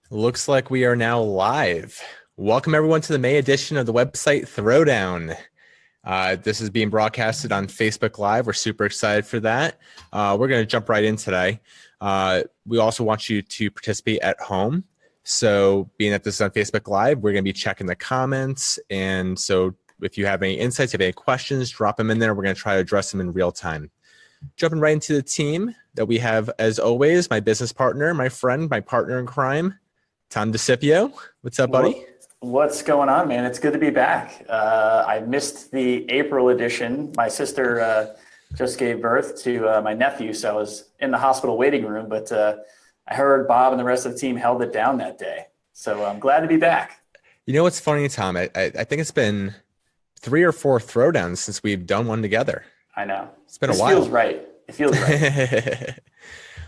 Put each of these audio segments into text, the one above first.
Looks like we are now live. Welcome everyone to the May edition of the website Throwdown. This is being broadcasted on Facebook Live. We're super excited for that. We're going to jump right in today. We also want you to participate at home. So being that this is on Facebook Live, we're going to be checking the comments. And so if you have any insights, if you have any questions, drop them in there. We're going to try to address them in real time. Jumping right into the team that we have, as always, my business partner, my friend, my partner in crime, Tom DeCipio. What's up, buddy? What's going on, man? It's good to be back. I missed the April edition. My sister just gave birth to my nephew, so I was in the hospital waiting room, but I heard Bob and the rest of the team held it down that day. So I'm glad to be back. You know what's funny, Tom? I think it's been 3 or 4 throwdowns since we've done one together. I know. It's been a while. Feels right. It feels right.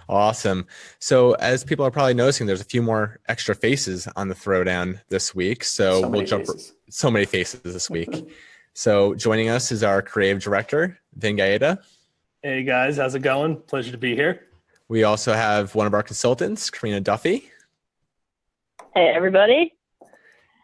Awesome. So as people are probably noticing, there's a few more extra faces on the Throwdown this week. So we'll jump so many faces this week. So joining us is our creative director, Vin Gaeta. Hey guys, how's it going? Pleasure to be here. We also have one of our consultants, Karina Duffy. Hey everybody.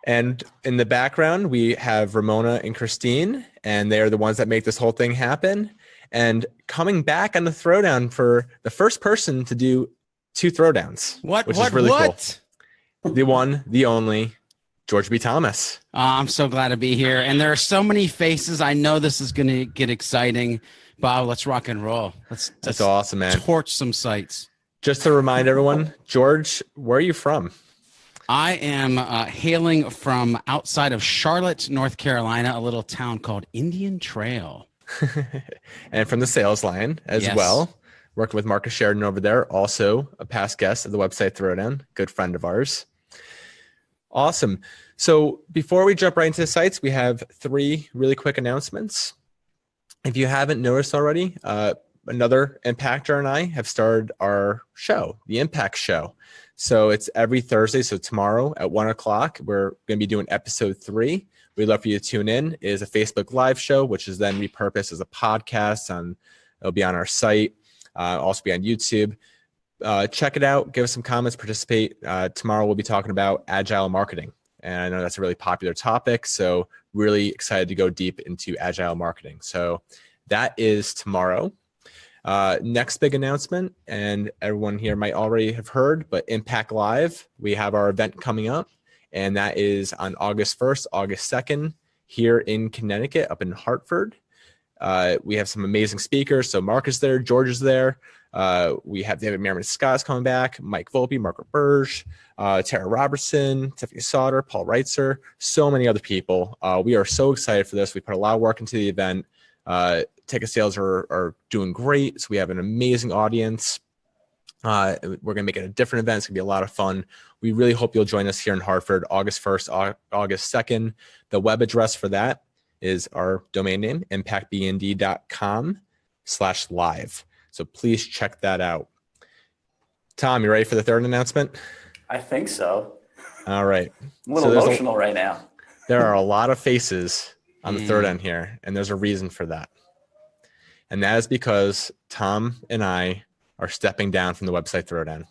And in the background, we have Ramona and Christine, and they are the ones that make this whole thing happen. And coming back on the Throwdown for the first person to do 2 Throwdowns, which is really cool. The one, the only, George B. Thomas. I'm so glad to be here. And there are so many faces. I know this is going to get exciting. Bob, let's rock and roll. That's awesome, man. Torch some sites. Just to remind everyone, George, where are you from? I am hailing from outside of Charlotte, North Carolina, a little town called Indian Trail. And from the sales line as well. Working with Marcus Sheridan over there, also a past guest of the website Throwdown, good friend of ours. Awesome. So before we jump right into the sites, we have 3 really quick announcements. If you haven't noticed already, another Impactor and I have started our show, the Impact Show. So it's every Thursday. So tomorrow at 1:00, we're going to be doing episode 3. We'd love for you to tune in. It is a Facebook Live show, which is then repurposed as a podcast. It'll be on our site, also be on YouTube. Check it out. Give us some comments. Participate. Tomorrow we'll be talking about agile marketing, and I know that's a really popular topic. So really excited to go deep into agile marketing. So that is tomorrow. Next big announcement, and everyone here might already have heard, but Impact Live, we have our event coming up. And that is on August 1st, August 2nd, here in Connecticut, up in Hartford. We have some amazing speakers. So Mark is there, George is there. We have David Merriman Scott's coming back, Mike Volpe, Margaret Burge, Tara Robertson, Tiffany Sauter, Paul Reitzer, so many other people. We are so excited for this. We put a lot of work into the event. Ticket sales are doing great. So we have an amazing audience. We're going to make it a different event. It's going to be a lot of fun. We really hope you'll join us here in Hartford, August 1st, August 2nd. The web address for that is our domain name, impactbnd.com/live. So please check that out. Tom, you ready for the third announcement? I think so. All right. I'm a little emotional right now. There are a lot of faces on the third end here, and there's a reason for that. And that is because Tom and I are stepping down from the website Throwdown.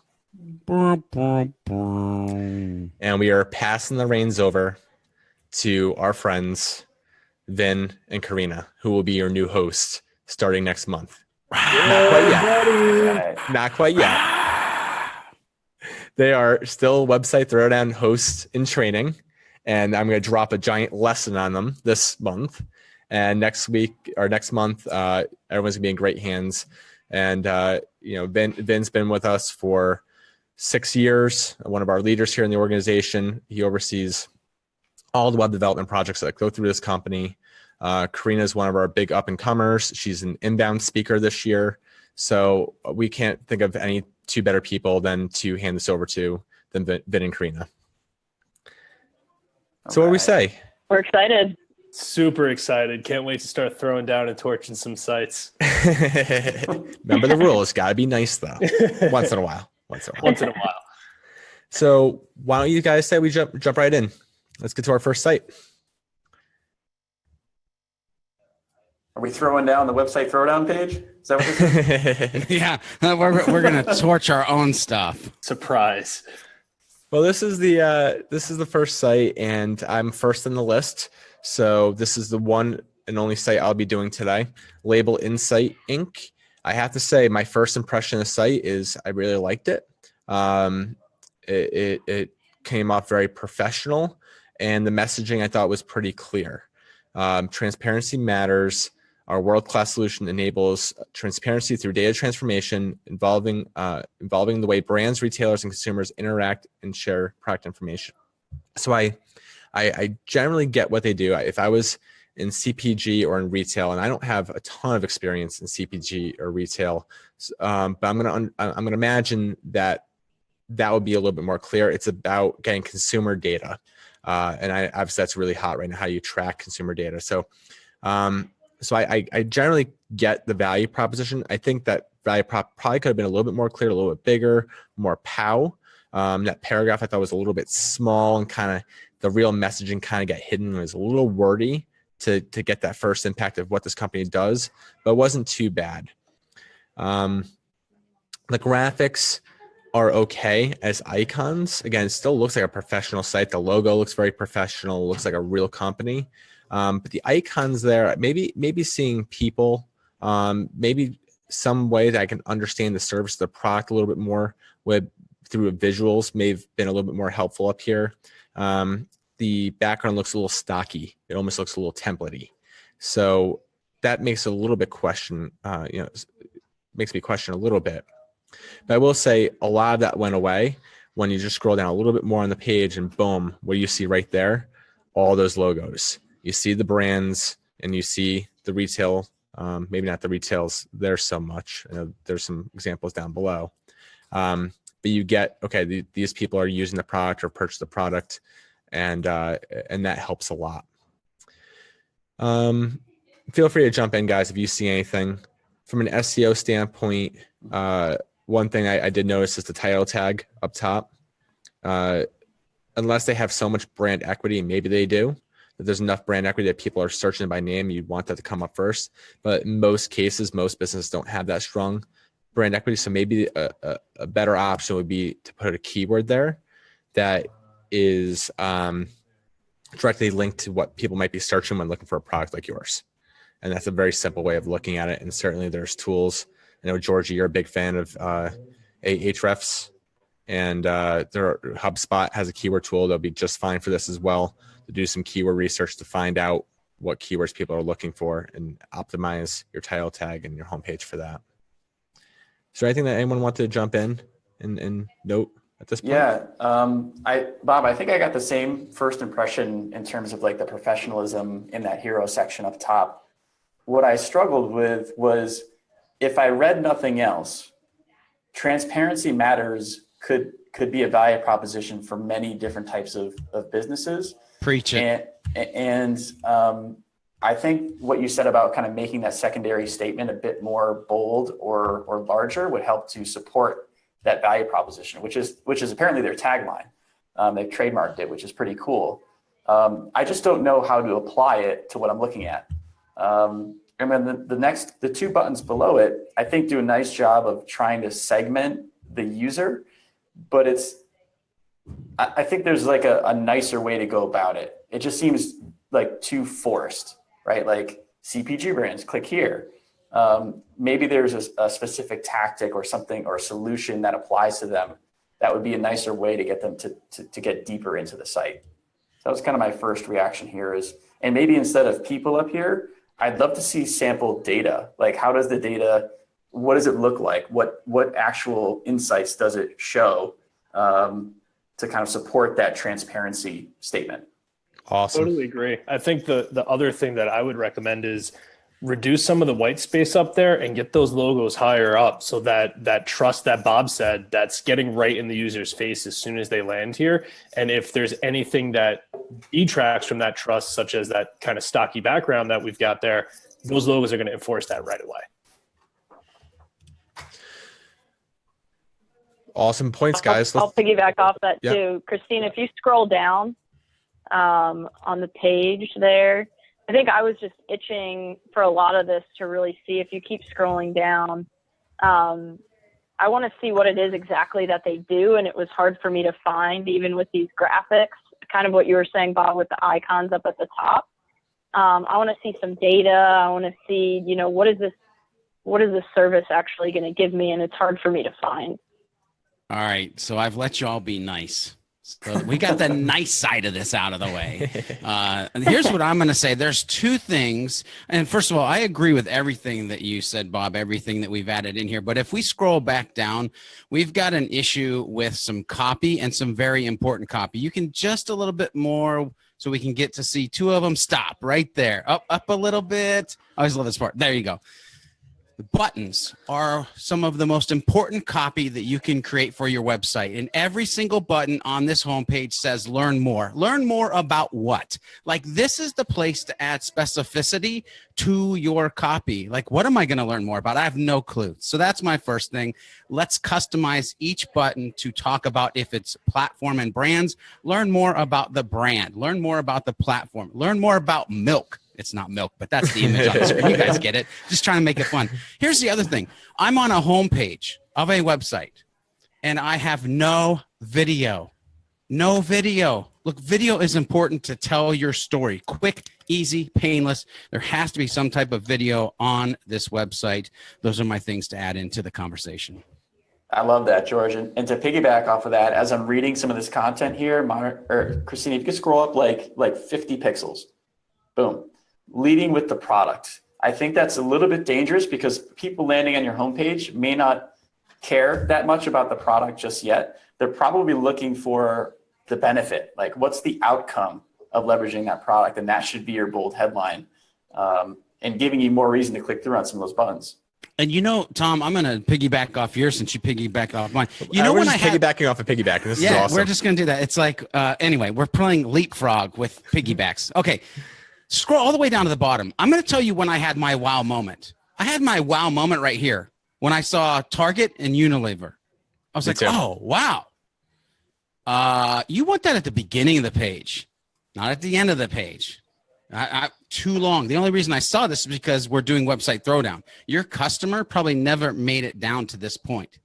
And we are passing the reins over to our friends, Vin and Karina, who will be your new hosts starting next month. Not quite yet. Not quite yet. They are still website Throwdown hosts in training, and I'm going to drop a giant lesson on them this month. And next week or next month, everyone's going to be in great hands. And, Vin's been with us for 6 years, one of our leaders here in the organization. He oversees all the web development projects that go through this company. Karina is one of our big up and comers. She's an inbound speaker this year. So we can't think of any 2 better people than to hand this over to than Vin and Karina. So what do we say? We're excited. Super excited. Can't wait to start throwing down and torching some sites. Remember the rule. It's got to be nice, though. Once in a while. So why don't you guys say we jump right in? Let's get to our first site. Are we throwing down the website Throwdown page? Is that what this is? Yeah, we're going to torch our own stuff. Surprise. Well, this is the first site, and I'm first in the list. So this is the one and only site I'll be doing today. Label Insight Inc. I have to say, my first impression of the site is I really liked it. It came off very professional, and the messaging I thought was pretty clear. Transparency matters. Our world-class solution enables transparency through data transformation involving the way brands, retailers, and consumers interact and share product information. So I generally get what they do. If I was in CPG or in retail, and I don't have a ton of experience in CPG or retail, but I'm gonna imagine that would be a little bit more clear. It's about getting consumer data, and obviously that's really hot right now. How you track consumer data. So I generally get the value proposition. I think that value prop probably could have been a little bit more clear, a little bit bigger, more pow. That paragraph I thought was a little bit small, and kind of the real messaging kind of got hidden. It was a little wordy to get that first impact of what this company does, but it wasn't too bad. The graphics are okay as icons. Again, it still looks like a professional site. The logo looks very professional, looks like a real company. But the icons there, maybe seeing people, maybe some way that I can understand the service of the product a little bit more through visuals may have been a little bit more helpful up here. The background looks a little stocky. It almost looks a little templatey. So that makes it a little bit makes me question a little bit. But I will say a lot of that went away when you just scroll down a little bit more on the page, and boom, what do you see right there? All those logos. You see the brands, and you see the retail. Maybe not the retails there so much. There's some examples down below. But you get, okay, these people are using the product or purchase the product, and that helps a lot. Feel free to jump in, guys, if you see anything. From an SEO standpoint, one thing I did notice is the title tag up top. Unless they have so much brand equity, maybe they do, that there's enough brand equity that people are searching by name, you'd want that to come up first. But in most cases, most businesses don't have that strong brand equity. So maybe a better option would be to put a keyword there that is directly linked to what people might be searching when looking for a product like yours. And that's a very simple way of looking at it. And certainly there's tools. I know, Georgie, you're a big fan of Ahrefs, and HubSpot has a keyword tool that'll be just fine for this as well, to do some keyword research to find out what keywords people are looking for and optimize your title tag and your homepage for that. Is there anything that anyone want to jump in and note at this point? Yeah, Bob, I think I got the same first impression in terms of like the professionalism in that hero section up top. What I struggled with was, if I read nothing else, transparency matters could be a value proposition for many different types of businesses. Preach it. And I think what you said about kind of making that secondary statement a bit more bold or larger would help to support that value proposition, which is apparently their tagline. They've trademarked it, which is pretty cool. I just don't know how to apply it to what I'm looking at. And then the two buttons below it, I think, do a nice job of trying to segment the user, but I think there's like a nicer way to go about it. It just seems like too forced, right? Like CPG brands, click here. Maybe there's a specific tactic or something or a solution that applies to them. That would be a nicer way to get them to get deeper into the site. So that was kind of my first reaction here and maybe instead of people up here, I'd love to see sample data. Like, how does the data, what does it look like? What actual insights does it show to kind of support that transparency statement? Awesome. Totally agree. I think the other thing that I would recommend is reduce some of the white space up there and get those logos higher up, so that trust that Bob said, that's getting right in the user's face as soon as they land here. And if there's anything that detracts from that trust, such as that kind of stocky background that we've got there, those logos are going to enforce that right away. Awesome points, guys. I'll piggyback off that Yeah. too. Christine, if you scroll down on the page there, I think I was just itching for a lot of this to really see. If you keep scrolling down, I want to see what it is exactly that they do. And it was hard for me to find, even with these graphics, kind of what you were saying, Bob, with the icons up at the top. I want to see some data. I want to see, what is this service actually going to give me? And it's hard for me to find. All right. So I've let you all be nice. So we got the nice side of this out of the way. And here's what I'm going to say. There's two things. And first of all, I agree with everything that you said, Bob, everything that we've added in here. But if we scroll back down, we've got an issue with some copy and some very important copy. You can just a little bit more so we can get to see two of them. Stop right there. Up a little bit. I always love this part. There you go. The buttons are some of the most important copy that you can create for your website. And every single button on this homepage says learn more. Learn more about what? Like, this is the place to add specificity to your copy. Like, what am I going to learn more about? I have no clue. So that's my first thing. Let's customize each button to talk about if it's platform and brands. Learn more about the brand. Learn more about the platform. Learn more about milk. It's not milk, but that's the image on the screen. You guys get it. Just trying to make it fun. Here's the other thing. I'm on a homepage of a website, and I have no video. No video. Look, video is important to tell your story. Quick, easy, painless. There has to be some type of video on this website. Those are my things to add into the conversation. I love that, George. And to piggyback off of that, as I'm reading some of this content here, Christina, if you could scroll up like 50 pixels. Boom. Leading with the product. I think that's a little bit dangerous because people landing on your homepage may not care that much about the product just yet. They're probably looking for the benefit. Like, what's the outcome of leveraging that product? And that should be your bold headline, and giving you more reason to click through on some of those buttons. And Tom, I'm going to piggyback off yours since you piggyback off mine. Piggybacking off a piggyback. This is awesome. We're just going to do that. It's like, anyway, we're playing leapfrog with piggybacks. Okay. Scroll all the way down to the bottom. I'm going to tell you when I had my wow moment. I had my wow moment right here when I saw Target and Unilever. I was like, oh, wow. You want that at the beginning of the page, not at the end of the page. Too long. The only reason I saw this is because we're doing website throwdown. Your customer probably never made it down to this point.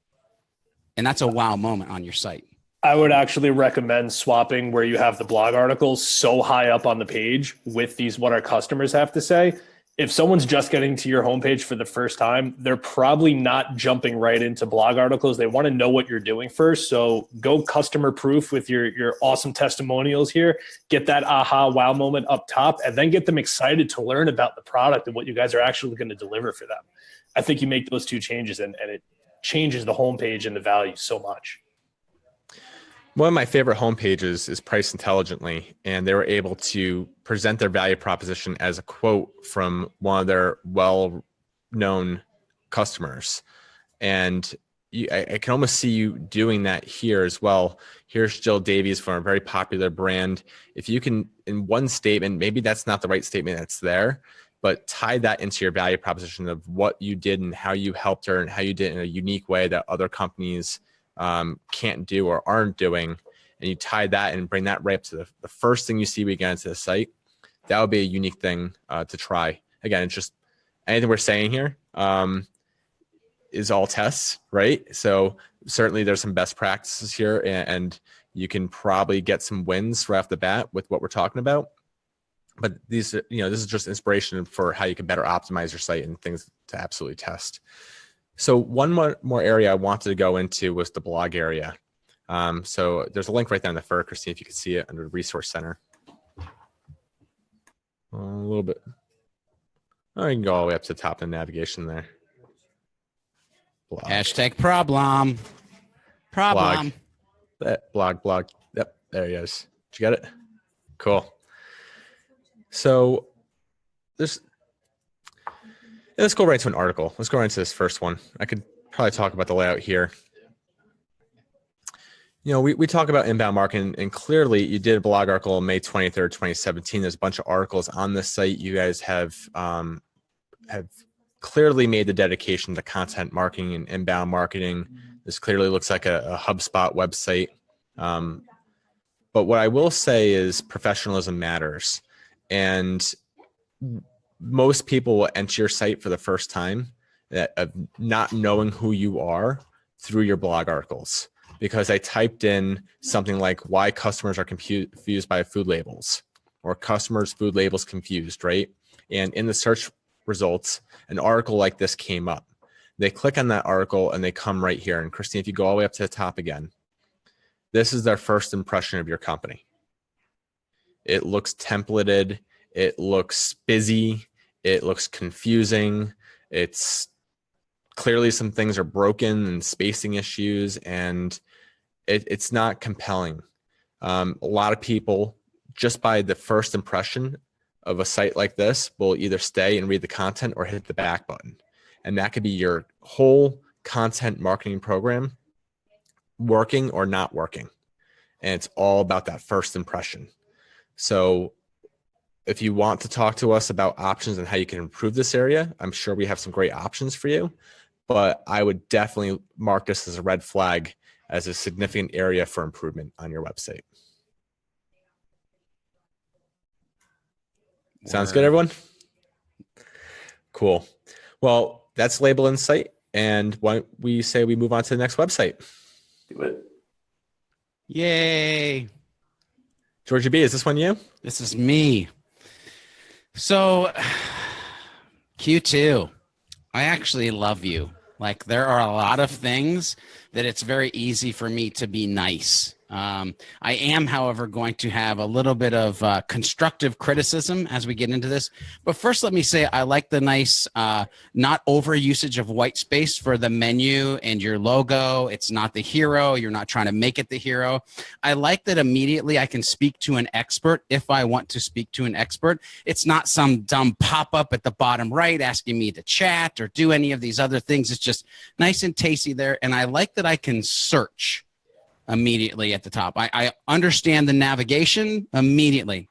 And that's a wow moment on your site. I would actually recommend swapping where you have the blog articles so high up on the page with these what our customers have to say. If someone's just getting to your homepage for the first time, they're probably not jumping right into blog articles. They want to know what you're doing first. So go customer proof with your awesome testimonials here. Get that aha wow moment up top, and then get them excited to learn about the product and what you guys are actually going to deliver for them. I think you make those two changes and it changes the homepage and the value so much. One of my favorite homepages is Price Intelligently, and they were able to present their value proposition as a quote from one of their well-known customers. And I can almost see you doing that here as well. Here's Jill Davies from a very popular brand. If you can, in one statement, maybe that's not the right statement that's there, but tie that into your value proposition of what you did and how you helped her and how you did it in a unique way that other companies can't do or aren't doing, and you tie that and bring that right up to the first thing you see when you get into the site, that would be a unique thing to try. Again, it's just anything we're saying here is all tests, right? So certainly there's some best practices here, and you can probably get some wins right off the bat with what we're talking about. But these, this is just inspiration for how you can better optimize your site and things to absolutely test. So one more area I wanted to go into was the blog area. So there's a link right there in the fur, Christine, if you can see it under the Resource Center. A little bit. Oh, you can go all the way up to the top of the navigation there. Blog. Hashtag problem. Problem. Blog. Yep, there he is. Did you get it? Cool. So let's go right to an article. Let's go right into this first one. I could probably talk about the layout here. We talk about inbound marketing, and clearly you did a blog article on May 23rd, 2017. There's a bunch of articles on this site. You guys have clearly made the dedication to content marketing and inbound marketing. This clearly looks like a HubSpot website. But what I will say is professionalism matters. And most people will enter your site for the first time of not knowing who you are. through your blog articles because I typed in something like why customers are confused by food labels or customers' food labels confused, right? And in the search results, an article like this came up. They click on that article and they come right here. And Christine, if you go all the way up to the top again, this is their first impression of your company. It looks templated. It looks busy. It looks confusing. It's clearly some things are broken and spacing issues, and it's not compelling. A lot of people, just by the first impression of a site like this, will either stay and read the content or hit the back button. And that could be your whole content marketing program working or not working. And it's all about that first impression. So if you want to talk to us about options and how you can improve this area, I'm sure we have some great options for you. But I would definitely mark this as a red flag as a significant area for improvement on your website. Sounds good, everyone? Cool. Well, that's Label Insight. And why don't we say we move on to the next website? Do it. Yay. Georgia B, is this one you? This is me. So Q2, I actually love you. Like, there are a lot of things that it's very easy for me to be nice. I am, however, going to have a little bit of constructive criticism as we get into this. But first, let me say I like the nice, not over usage of white space for the menu and your logo. It's not the hero. You're not trying to make it the hero. I like that immediately I can speak to an expert if I want to speak to an expert. It's not some dumb pop-up at the bottom right asking me to chat or do any of these other things. It's just nice and tasty there. And I like that I can search immediately at the top. I understand the navigation immediately.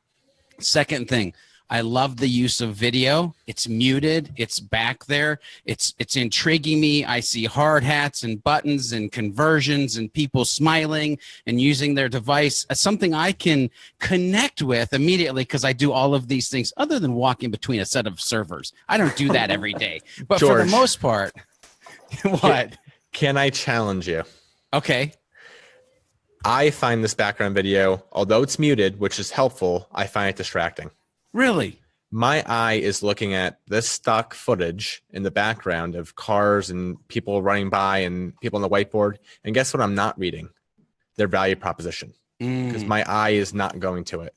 Second thing, I love the use of video. It's muted. It's back there. It's intriguing me. I see hard hats and buttons and conversions and people smiling and using their device. It's something I can connect with immediately because I do all of these things other than walking between a set of servers. I don't do that every day. But George, for the most part, what? Can I challenge you? Okay. I find this background video, although it's muted, which is helpful, I find it distracting. Really? My eye is looking at this stock footage in the background of cars and people running by and people on the whiteboard. And guess what I'm not reading? Their value proposition. Because my eye is not going to it.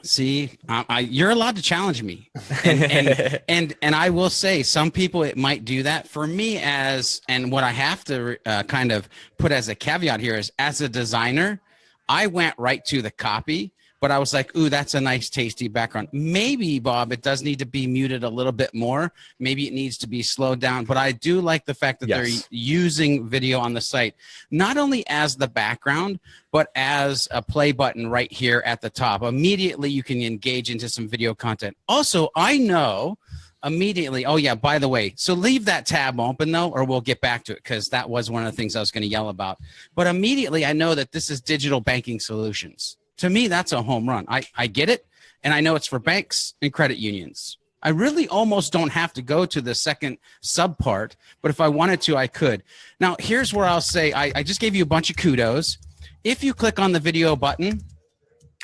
See, you're allowed to challenge me. And I will say some people, it might do that. For me, and what I have to kind of put as a caveat here is, as a designer, I went right to the copy, but I was like, ooh, that's a nice, tasty background. Maybe, Bob, it does need to be muted a little bit more. Maybe it needs to be slowed down. But I do like the fact that they're using video on the site, not only as the background, but as a play button right here at the top. Immediately, you can engage into some video content. Also, I know immediately, oh, yeah, by the way, so leave that tab open, though, or we'll get back to it, because that was one of the things I was going to yell about. But immediately, I know that this is digital banking solutions. To me, that's a home run. I get it, and I know it's for banks and credit unions. I really almost don't have to go to the second subpart, but if I wanted to, I could. Now, here's where I'll say I just gave you a bunch of kudos. If you click on the video button,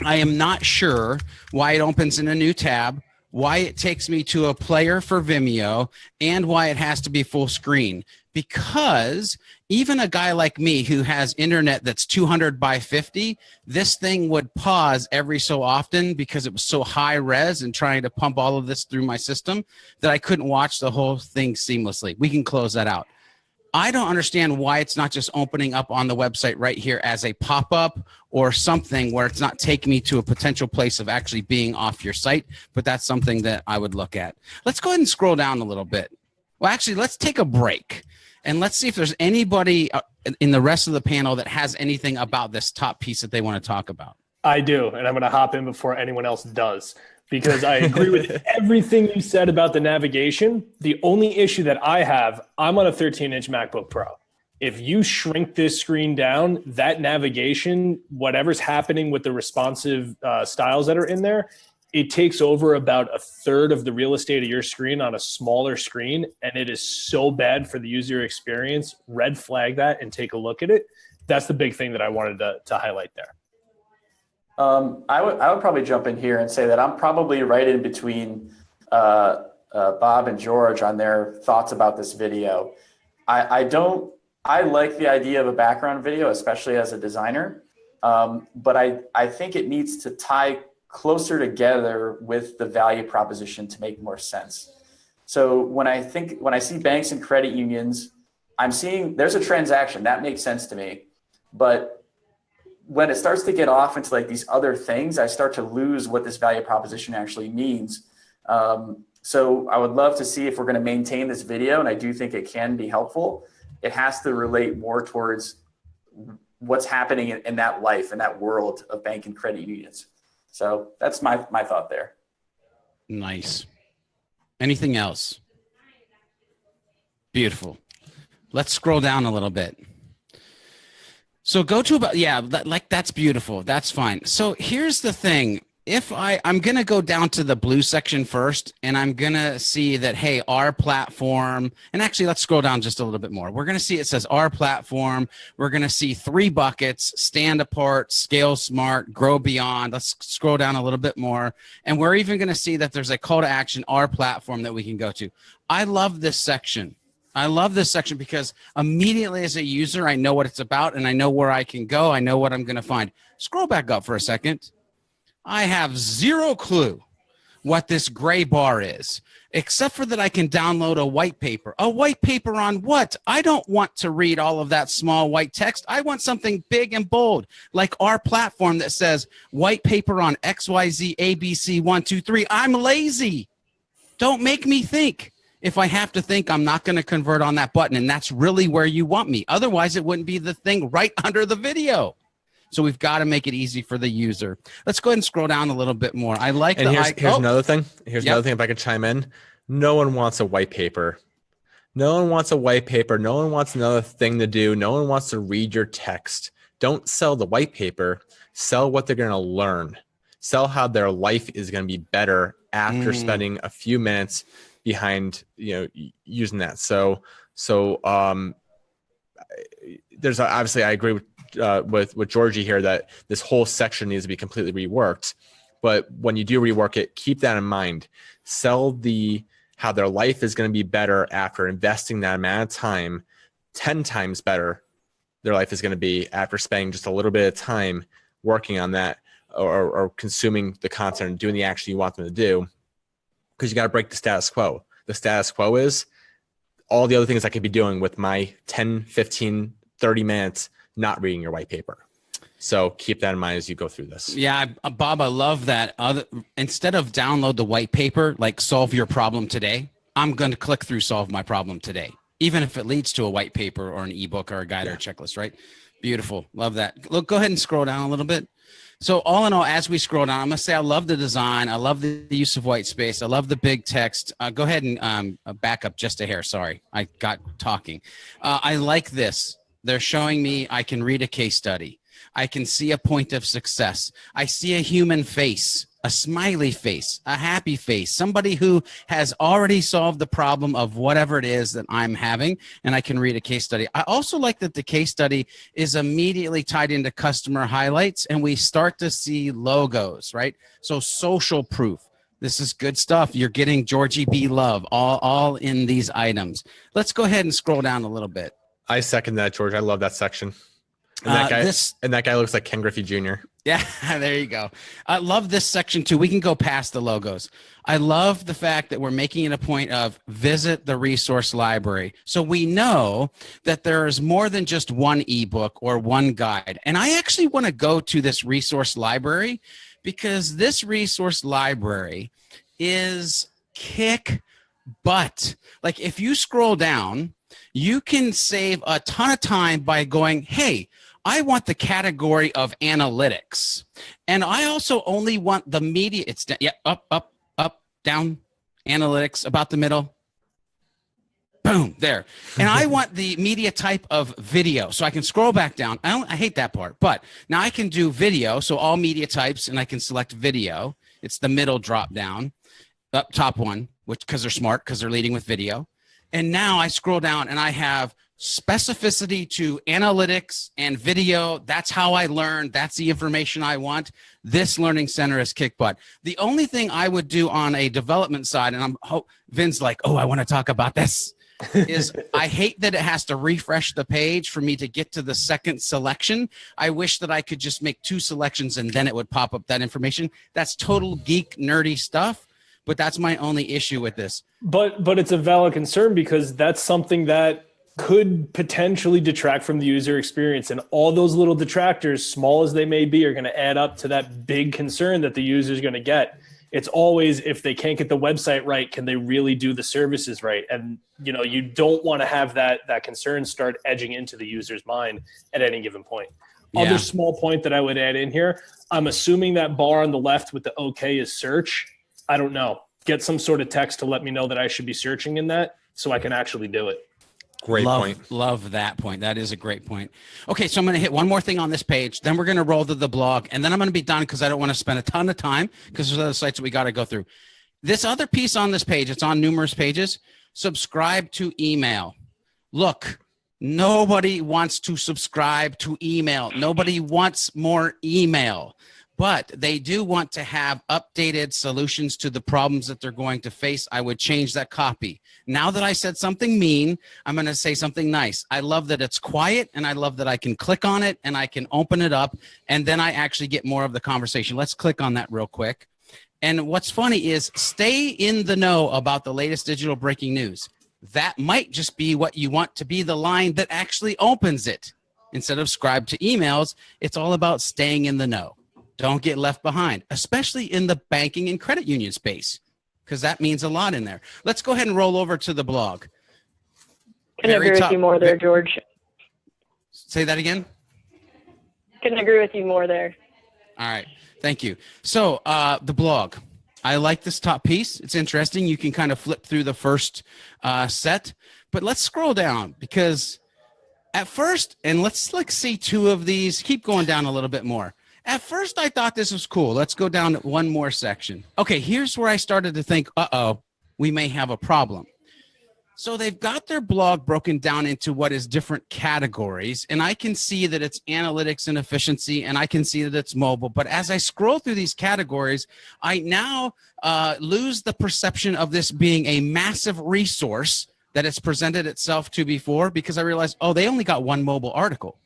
I am not sure why it opens in a new tab, why it takes me to a player for Vimeo, and why it has to be full screen. Because even a guy like me who has internet that's 200 by 50, this thing would pause every so often because it was so high res and trying to pump all of this through my system that I couldn't watch the whole thing seamlessly. We can close that out. I don't understand why it's not just opening up on the website right here as a pop-up or something where it's not taking me to a potential place of actually being off your site, but that's something that I would look at. Let's go ahead and scroll down a little bit. Well, actually, let's take a break. And let's see if there's anybody in the rest of the panel that has anything about this top piece that they want to talk about. I do, and I'm going to hop in before anyone else does, because I agree with everything you said about the navigation. The only issue that I have, I'm on a 13-inch MacBook Pro. If you shrink this screen down, that navigation, whatever's happening with the responsive styles that are in there, it takes over about a third of the real estate of your screen on a smaller screen, and it is so bad for the user experience. Red flag that and take a look at it. That's the big thing that I wanted to highlight there. I would probably jump in here and say that I'm probably right in between Bob and George on their thoughts about this video. I like the idea of a background video, especially as a designer, but I think it needs to tie closer together with the value proposition to make more sense. So when I see banks and credit unions, I'm seeing there's a transaction that makes sense to me, but when it starts to get off into like these other things, I start to lose what this value proposition actually means. So I would love to see if we're going to maintain this video, and I do think it can be helpful. It has to relate more towards what's happening in that life, in that world of bank and credit unions. So that's my thought there. Nice. Anything else? Beautiful. Let's scroll down a little bit. So go to about, that's beautiful. That's fine. So here's the thing. If I'm going to go down to the blue section first, and I'm going to see that, hey, our platform, and actually let's scroll down just a little bit more. We're going to see, it says our platform. We're going to see 3 buckets: stand apart, scale smart, grow beyond. Let's scroll down a little bit more. And we're even going to see that there's a call to action, our platform, that we can go to. I love this section. I love this section because immediately as a user, I know what it's about and I know where I can go. I know what I'm going to find. Scroll back up for a second. I have zero clue what this gray bar is, except for that I can download a white paper. A white paper on what? I don't want to read all of that small white text. I want something big and bold, like our platform that says white paper on XYZ ABC 1, 2, 3. I'm lazy. Don't make me think. If I have to think, I'm not going to convert on that button, and that's really where you want me. Otherwise, it wouldn't be the thing right under the video. So we've got to make it easy for the user. Let's go ahead and scroll down a little bit more. I like and here's another thing. Here's another thing, if I could chime in. No one wants a white paper. No one wants a white paper. No one wants another thing to do. No one wants to read your text. Don't sell the white paper. Sell what they're going to learn. Sell how their life is going to be better after spending a few minutes behind, using that. So there's obviously, I agree with Georgie here that this whole section needs to be completely reworked. But when you do rework it, keep that in mind. Sell how their life is going to be better after investing that amount of time. 10 times better their life is going to be after spending just a little bit of time working on that or consuming the content and doing the action you want them to do. Because you got to break the status quo. The status quo is all the other things I could be doing with my 10, 15, 30 minutes not reading your white paper. So keep that in mind as you go through this. Yeah, Bob, I love that. Instead of download the white paper, like solve your problem today, I'm going to click through solve my problem today, even if it leads to a white paper or an ebook or a guide or a checklist, right? Beautiful. Love that. Look, go ahead and scroll down a little bit. So all in all, as we scroll down, I'm going to say I love the design. I love the use of white space. I love the big text. Go ahead and back up just a hair. Sorry, I got talking. I like this. They're showing me I can read a case study. I can see a point of success. I see a human face, a smiley face, a happy face, somebody who has already solved the problem of whatever it is that I'm having, and I can read a case study. I also like that the case study is immediately tied into customer highlights, and we start to see logos, right? So social proof. This is good stuff. You're getting Georgie B. Love all in these items. Let's go ahead and scroll down a little bit. I second that, George. I love that section. And that guy looks like Ken Griffey Jr. Yeah, there you go. I love this section too. We can go past the logos. I love the fact that we're making it a point of visit the resource library. So we know that there is more than just one ebook or one guide. And I actually want to go to this resource library because this resource library is kick butt. Like if you scroll down, you can save a ton of time by going, hey, I want the category of analytics. And I also only want the media. It's up, down, analytics, about the middle. Boom, there. And I want the media type of video. So I can scroll back down. I hate that part. But now I can do video. So all media types, and I can select video. It's the middle drop down, up top one, which because they're smart, because they're leading with video. And now I scroll down and I have specificity to analytics and video. That's how I learn. That's the information I want. This learning center is kick butt. The only thing I would do on a development side, and Vin's like, oh, I want to talk about this, is I hate that it has to refresh the page for me to get to the second selection. I wish that I could just make 2 selections and then it would pop up that information. That's total geek nerdy stuff, but that's my only issue with this. But it's a valid concern because that's something that could potentially detract from the user experience, and all those little detractors, small as they may be, are going to add up to that big concern that the user is going to get. It's always, if they can't get the website right, can they really do the services right? And you don't want to have that concern start edging into the user's mind at any given point. Yeah. Other small point that I would add in here, I'm assuming that bar on the left with the OK is search. I don't know. Get some sort of text to let me know that I should be searching in that so I can actually do it. Great point. Love that point. That is a great point. Okay, so I'm going to hit one more thing on this page. Then we're going to roll to the blog, and then I'm going to be done because I don't want to spend a ton of time because there's other sites that we got to go through. This other piece on this page, it's on numerous pages. Subscribe to email. Look, nobody wants to subscribe to email. Nobody wants more email. But they do want to have updated solutions to the problems that they're going to face. I would change that copy. Now that I said something mean, I'm going to say something nice. I love that it's quiet, and I love that I can click on it and I can open it up, and then I actually get more of the conversation. Let's click on that real quick. And what's funny is stay in the know about the latest digital breaking news. That might just be what you want to be the line that actually opens it. Instead of subscribe to emails, it's all about staying in the know. Don't get left behind, especially in the banking and credit union space, because that means a lot in there. Let's go ahead and roll over to the blog. Couldn't agree with you more there, George. Say that again? Couldn't agree with you more there. All right. Thank you. So the blog. I like this top piece. It's interesting. You can kind of flip through the first set, but let's scroll down because at first, and let's see 2 of these. Keep going down a little bit more. At first, I thought this was cool. Let's go down to one more section. Okay, here's where I started to think, we may have a problem. So they've got their blog broken down into what is different categories, and I can see that it's analytics and efficiency, and I can see that it's mobile. But as I scroll through these categories, I now lose the perception of this being a massive resource that it's presented itself to before, because I realized, they only got one mobile article.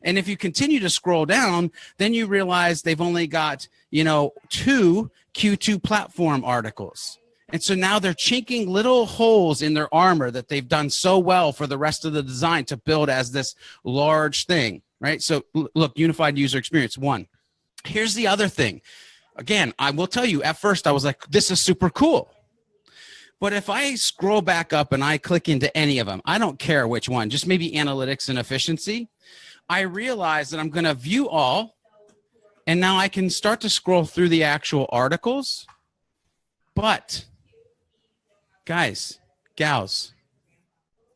And if you continue to scroll down, then you realize they've only got, 2 Q2 platform articles. And so now they're chinking little holes in their armor that they've done so well for the rest of the design to build as this large thing, right? So look, unified user experience, 1. Here's the other thing. Again, I will tell you, at first I was like, this is super cool. But if I scroll back up and I click into any of them, I don't care which one, just maybe analytics and efficiency, I realize that I'm going to view all, and now I can start to scroll through the actual articles. But guys, gals,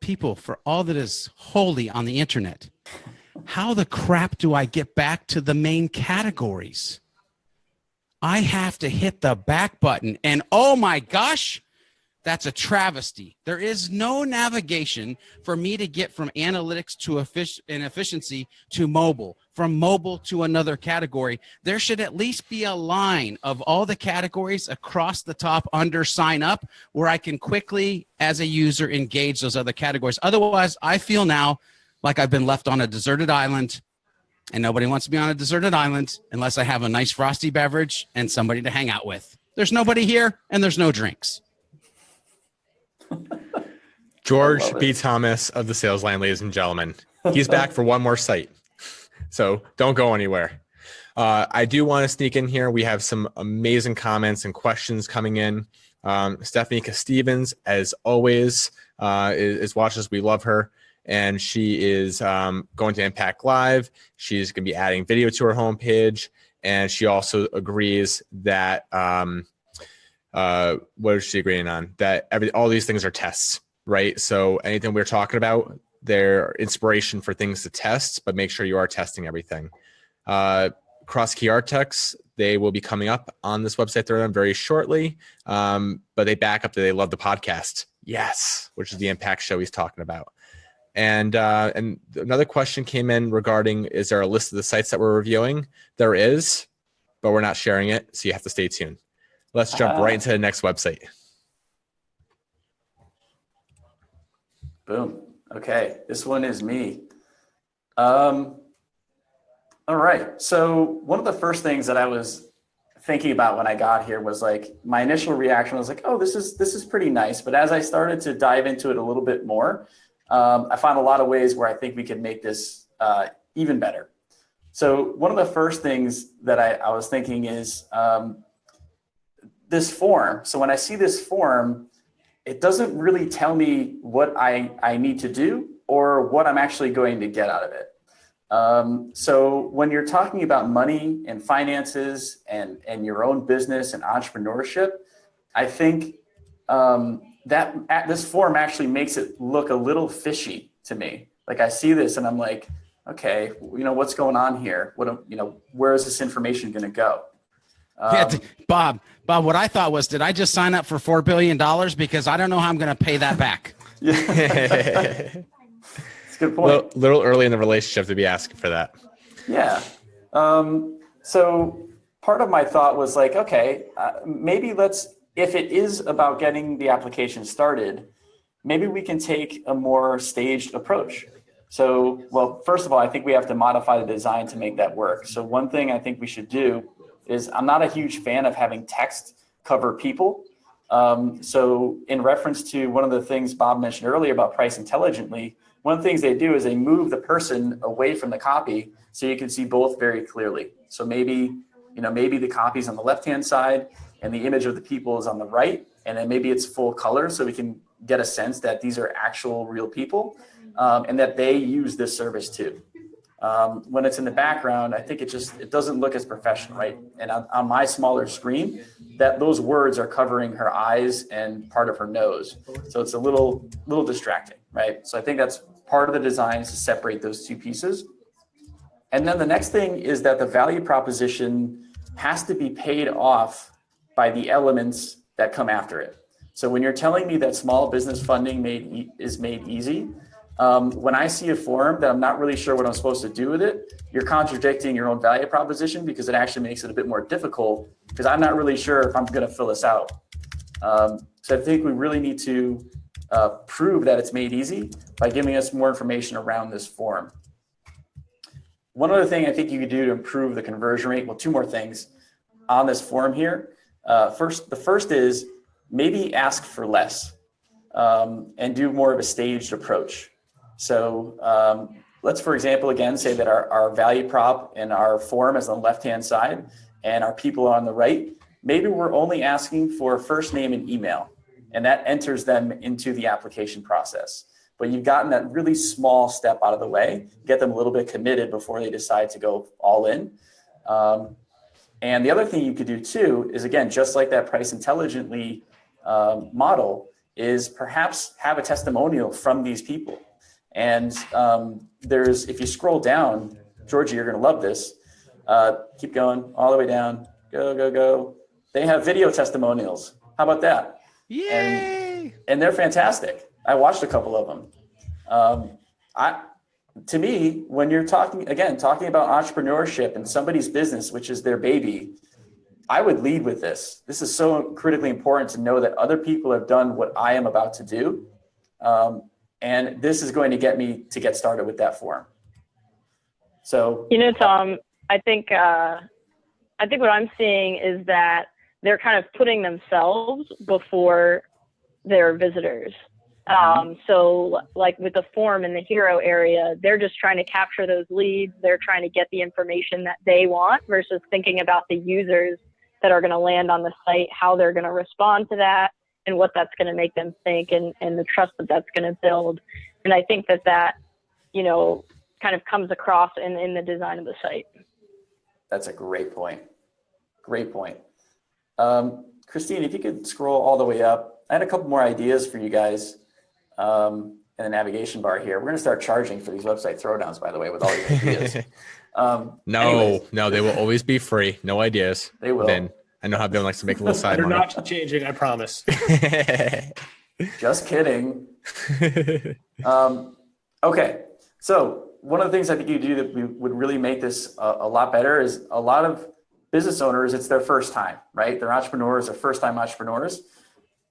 people, for all that is holy on the internet, how the crap do I get back to the main categories? I have to hit the back button, and oh my gosh, that's a travesty. There is no navigation for me to get from analytics to efficiency to mobile, from mobile to another category. There should at least be a line of all the categories across the top under sign up where I can quickly, as a user, engage those other categories. Otherwise, I feel now like I've been left on a deserted island, and nobody wants to be on a deserted island unless I have a nice frosty beverage and somebody to hang out with. There's nobody here, and there's no drinks. George B. Thomas of the Sales Line, ladies and gentlemen. He's back for one more site. So don't go anywhere. I do want to sneak in here. We have some amazing comments and questions coming in. Stephanie Stevens, as always, is watching us. We love her. And she is going to Impact Live. She's going to be adding video to her homepage. And she also agrees that what is she agreeing on? That all these things are tests, right? So anything we're talking about, they're inspiration for things to test, but make sure you are testing everything. cross key architects, they will be coming up on this website Throwdown very shortly. But they back up that they love the podcast. Yes, which is the impact show he's talking about. And another question came in regarding, is there a list of the sites that we're reviewing? There is, but we're not sharing it, so you have to stay tuned. Let's jump right into the next website. Boom. Okay, this one is me. All right. So one of the first things that I was thinking about when I got here was like, my initial reaction was like, oh, this is pretty nice. But as I started to dive into it a little bit more, I found a lot of ways where I think we could make this even better. So one of the first things that I was thinking is this form. So when I see this form, it doesn't really tell me what I need to do or what I'm actually going to get out of it. So when you're talking about money and finances and your own business and entrepreneurship, I think that this form actually makes it look a little fishy to me. Like I see this and I'm like, okay, what's going on here? Where is this information going to go? Bob, what I thought was, did I just sign up for $4 billion? Because I don't know how I'm going to pay that back. That's a good point. Little early in the relationship to be asking for that. Yeah. So part of my thought was like, okay, maybe if it is about getting the application started, maybe we can take a more staged approach. So, well, first of all, I think we have to modify the design to make that work. So one thing I think we should do is, I'm not a huge fan of having text cover people. So in reference to one of the things Bob mentioned earlier about Price Intelligently, one of the things they do is they move the person away from the copy so you can see both very clearly. So maybe the copy's on the left-hand side and the image of the people is on the right, and then maybe it's full color so we can get a sense that these are actual real people and that they use this service too. When it's in the background, I think it doesn't look as professional, right? And on my smaller screen, those words are covering her eyes and part of her nose. So it's a little distracting, right? So I think that's part of the design, is to separate those two pieces. And then the next thing is that the value proposition has to be paid off by the elements that come after it. So when you're telling me that small business funding is made easy, when I see a form that I'm not really sure what I'm supposed to do with it, you're contradicting your own value proposition, because it actually makes it a bit more difficult, because I'm not really sure if I'm going to fill this out. So I think we really need to prove that it's made easy by giving us more information around this form. One other thing I think you could do to improve the conversion rate, well, two more things on this form here. The first is maybe ask for less and do more of a staged approach. So let's, for example, again, say that our value prop and our form is on the left-hand side and our people are on the right. Maybe we're only asking for first name and email, and that enters them into the application process. But you've gotten that really small step out of the way, get them a little bit committed before they decide to go all in. And the other thing you could do too is, again, just like that Price Intelligently model, is perhaps have a testimonial from these people. And if you scroll down, Georgie, you're going to love this. Keep going all the way down. Go. They have video testimonials. How about that? Yay! And they're fantastic. I watched a couple of them. To me, when you're talking about entrepreneurship and somebody's business, which is their baby, I would lead with this. This is so critically important to know that other people have done what I am about to do. And this is going to get me to get started with that form. So, Tom, I think what I'm seeing is that they're kind of putting themselves before their visitors. So like with the form in the hero area, they're just trying to capture those leads. They're trying to get the information that they want versus thinking about the users that are going to land on the site, how they're going to respond to that, and what that's going to make them think, and the trust that that's going to build. And I think that kind of comes across in the design of the site. That's a great point. Great point. Christine, if you could scroll all the way up, I had a couple more ideas for you guys. And in the navigation bar here. We're going to start charging for these website throwdowns, by the way, with all these ideas. No, they will always be free. No ideas. They will. Vin. I know how Vin likes to make a little side They're money. not changing, I promise. Just kidding. Okay. So one of the things I think you do that would really make this a lot better is a lot of business owners, it's their first time, right? They're entrepreneurs, they're first-time entrepreneurs.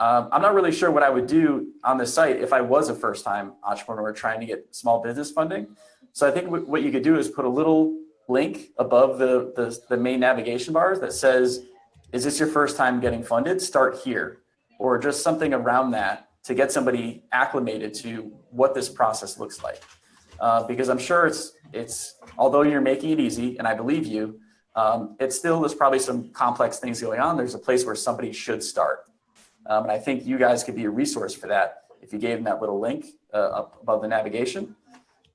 I'm not really sure what I would do on this site if I was a first-time entrepreneur trying to get small business funding. So I think what you could do is put a little link above the main navigation bars that says, is this your first time getting funded? Start here. Or just something around that to get somebody acclimated to what this process looks like. Because I'm sure it's although you're making it easy, and I believe you, it's still, there's probably some complex things going on. There's a place where somebody should start. And I think you guys could be a resource for that if you gave them that little link up above the navigation.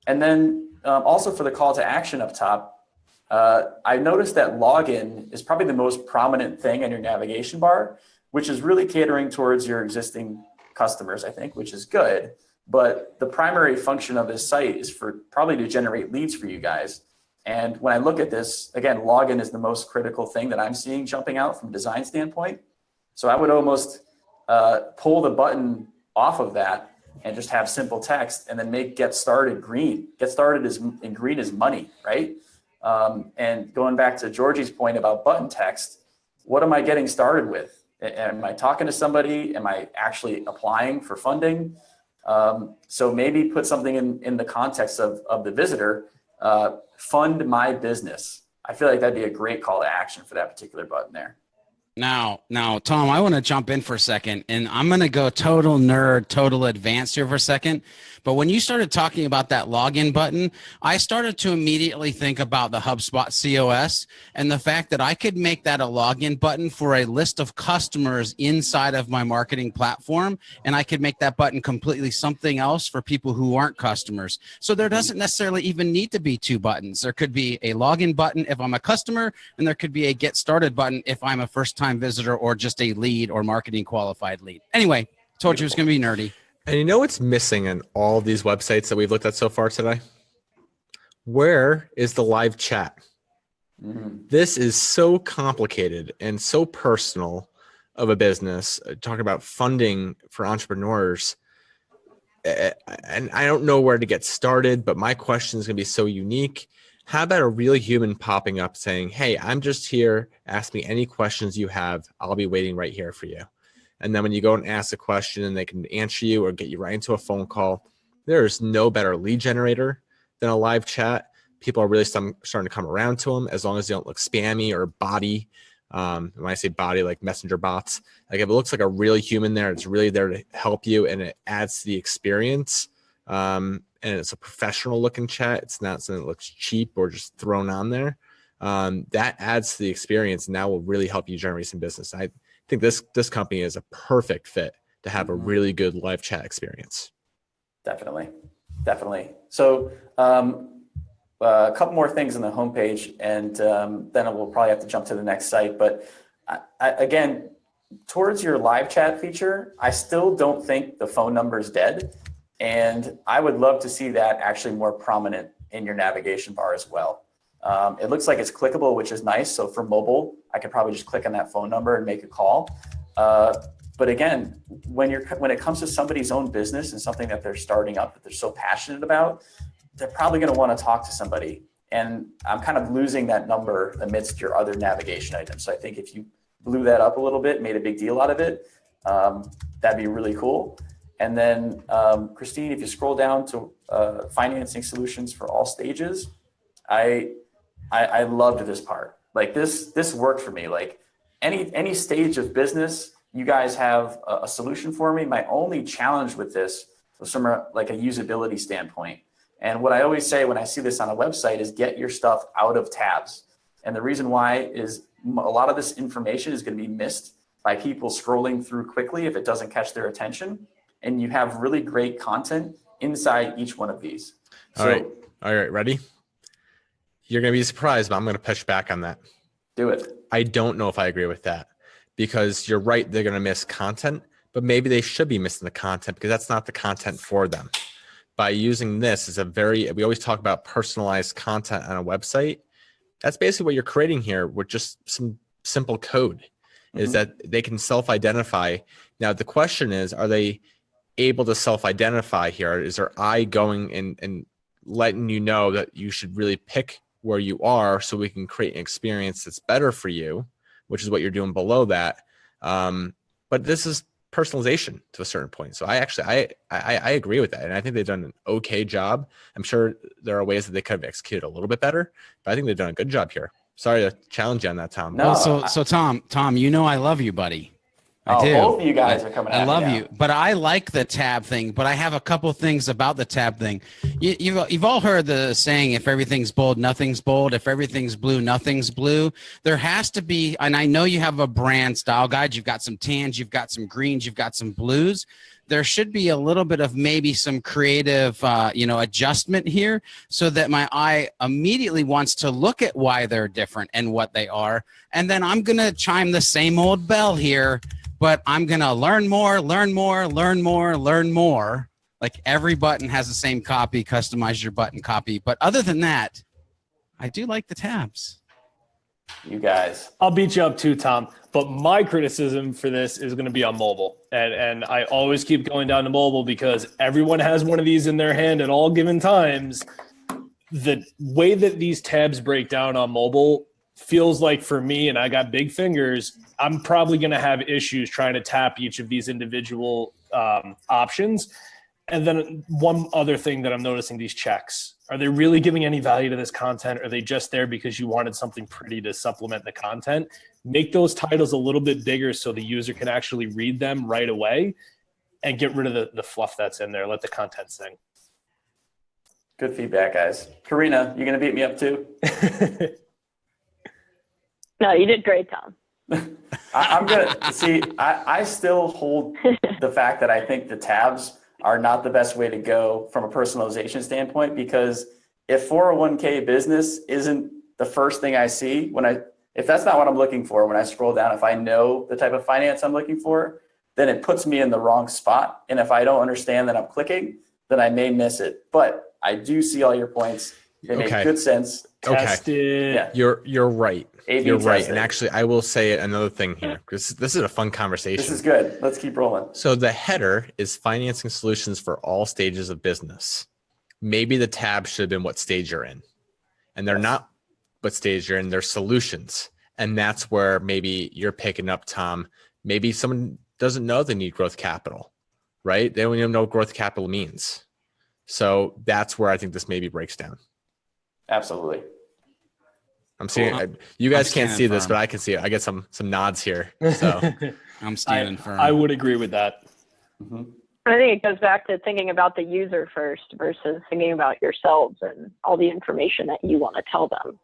And then also for the call to action up top, I noticed that login is probably the most prominent thing in your navigation bar, which is really catering towards your existing customers, I think, which is good. But the primary function of this site is for probably to generate leads for you guys. And when I look at this, again, login is the most critical thing that I'm seeing jumping out from a design standpoint. So I would almost pull the button off of that and just have simple text and then make get started green. Get started in green is money, right? And going back to Georgie's point about button text, what am I getting started with? Am I talking to somebody? Am I actually applying for funding? So maybe put something in the context of the visitor, fund my business. I feel like that'd be a great call to action for that particular button there. Now, Tom, I want to jump in for a second, and I'm going to go total nerd, total advanced here for a second. But when you started talking about that login button, I started to immediately think about the HubSpot COS and the fact that I could make that a login button for a list of customers inside of my marketing platform, and I could make that button completely something else for people who aren't customers. So there doesn't necessarily even need to be two buttons. There could be a login button if I'm a customer, and there could be a get started button if I'm a first-time visitor or just a lead or marketing qualified lead. Anyway, told you it was going to be nerdy. And you know what's missing in all of these websites that we've looked at so far today? Where is the live chat? This is so complicated and so personal of a business. Talking about funding for entrepreneurs. And I don't know where to get started, but my question is going to be so unique. How about a real human popping up saying, hey, I'm just here. Ask me any questions you have. I'll be waiting right here for you. And then when you go and ask a question and they can answer you or get you right into a phone call, there is no better lead generator than a live chat. People are really starting to come around to them as long as they don't look spammy or body. When I say body, like messenger bots, like if it looks like a real human there, it's really there to help you and it adds to the experience. And it's a professional looking chat. It's not something that looks cheap or just thrown on there. That adds to the experience and that will really help you generate some business. I think this company is a perfect fit to have a really good live chat experience. Definitely. So a couple more things on the homepage and then we'll probably have to jump to the next site. But again, towards your live chat feature, I still don't think the phone number is dead. And I would love to see that actually more prominent in your navigation bar as well. It looks like it's clickable, which is nice. So for mobile, I could probably just click on that phone number and make a call. But again, when it comes to somebody's own business and something that they're starting up that they're so passionate about, they're probably going to want to talk to somebody. And I'm kind of losing that number amidst your other navigation items. So I think if you blew that up a little bit, made a big deal out of it, that'd be really cool. And then, Christine, if you scroll down to financing solutions for all stages, I loved this part. Like this worked for me. Like any stage of business, you guys have a solution for me. My only challenge with this was from a usability standpoint. And what I always say when I see this on a website is get your stuff out of tabs. And the reason why is a lot of this information is going to be missed by people scrolling through quickly if it doesn't catch their attention. And you have really great content inside each one of these. All right. Ready? You're going to be surprised, but I'm going to push back on that. Do it. I don't know if I agree with that because you're right. They're going to miss content, but maybe they should be missing the content because that's not the content for them. by using this is we always talk about personalized content on a website. That's basically what you're creating here with just some simple code, is that they can self-identify. Now, the question is, are they able to self-identify here? Is their eye going and letting you know that you should really pick where you are so we can create an experience that's better for you, which is what you're doing below that. But this is personalization to a certain point. So I agree with that. And I think they've done an okay job. I'm sure there are ways that they could have executed a little bit better, but I think they've done a good job here. Sorry to challenge you on that, Tom. No, so Tom, I love you, buddy. I do. Both of you guys are coming at me. I love now. you, but I like the tab thing. But I have a couple things about the tab thing. You've all heard the saying, if everything's bold, nothing's bold. If everything's blue, nothing's blue. There has to be, and I know you have a brand style guide. You've got some tans, you've got some greens, you've got some blues. There should be a little bit of maybe some creative, adjustment here so that my eye immediately wants to look at why they're different and what they are. And then I'm going to chime the same old bell here, but I'm going to learn more. Like every button has the same copy, customize your button copy. But other than that, I do like the tabs. You guys. I'll beat you up too, Tom. But my criticism for this is going to be on mobile. And I always keep going down to mobile because everyone has one of these in their hand at all given times. The way that these tabs break down on mobile feels like, for me, and I got big fingers, I'm probably going to have issues trying to tap each of these individual options. And then one other thing that I'm noticing, these checks. Are they really giving any value to this content? Are they just there because you wanted something pretty to supplement the content? Make those titles a little bit bigger so the user can actually read them right away and get rid of the fluff that's in there. Let the content sing. Good feedback, guys. Karina, you going to beat me up too? No, you did great, Tom. I'm going to see, I still hold the fact that I think the tabs are not the best way to go from a personalization standpoint, because if 401k business isn't the first thing I see if that's not what I'm looking for when I scroll down, if I know the type of finance I'm looking for, then it puts me in the wrong spot. And if I don't understand that I'm clicking, then I may miss it. But I do see all your points. They make good sense. Test it. Yeah. You're right. You're right. tested. And actually, I will say another thing here, because this is a fun conversation. This is good. Let's keep rolling. So the header is financing solutions for all stages of business. Maybe the tab should have been what stage you're in. And they're not what stage you're in, they're solutions. And that's where maybe you're picking up, Tom. Maybe someone doesn't know they need growth capital, right? They don't even know what growth capital means. So that's where I think this maybe breaks down. Absolutely. I'm seeing you guys can't see this, but I can see it. I get some nods here. So I'm standing firm. I would agree with that. Mm-hmm. I think it goes back to thinking about the user first versus thinking about yourselves and all the information that you want to tell them.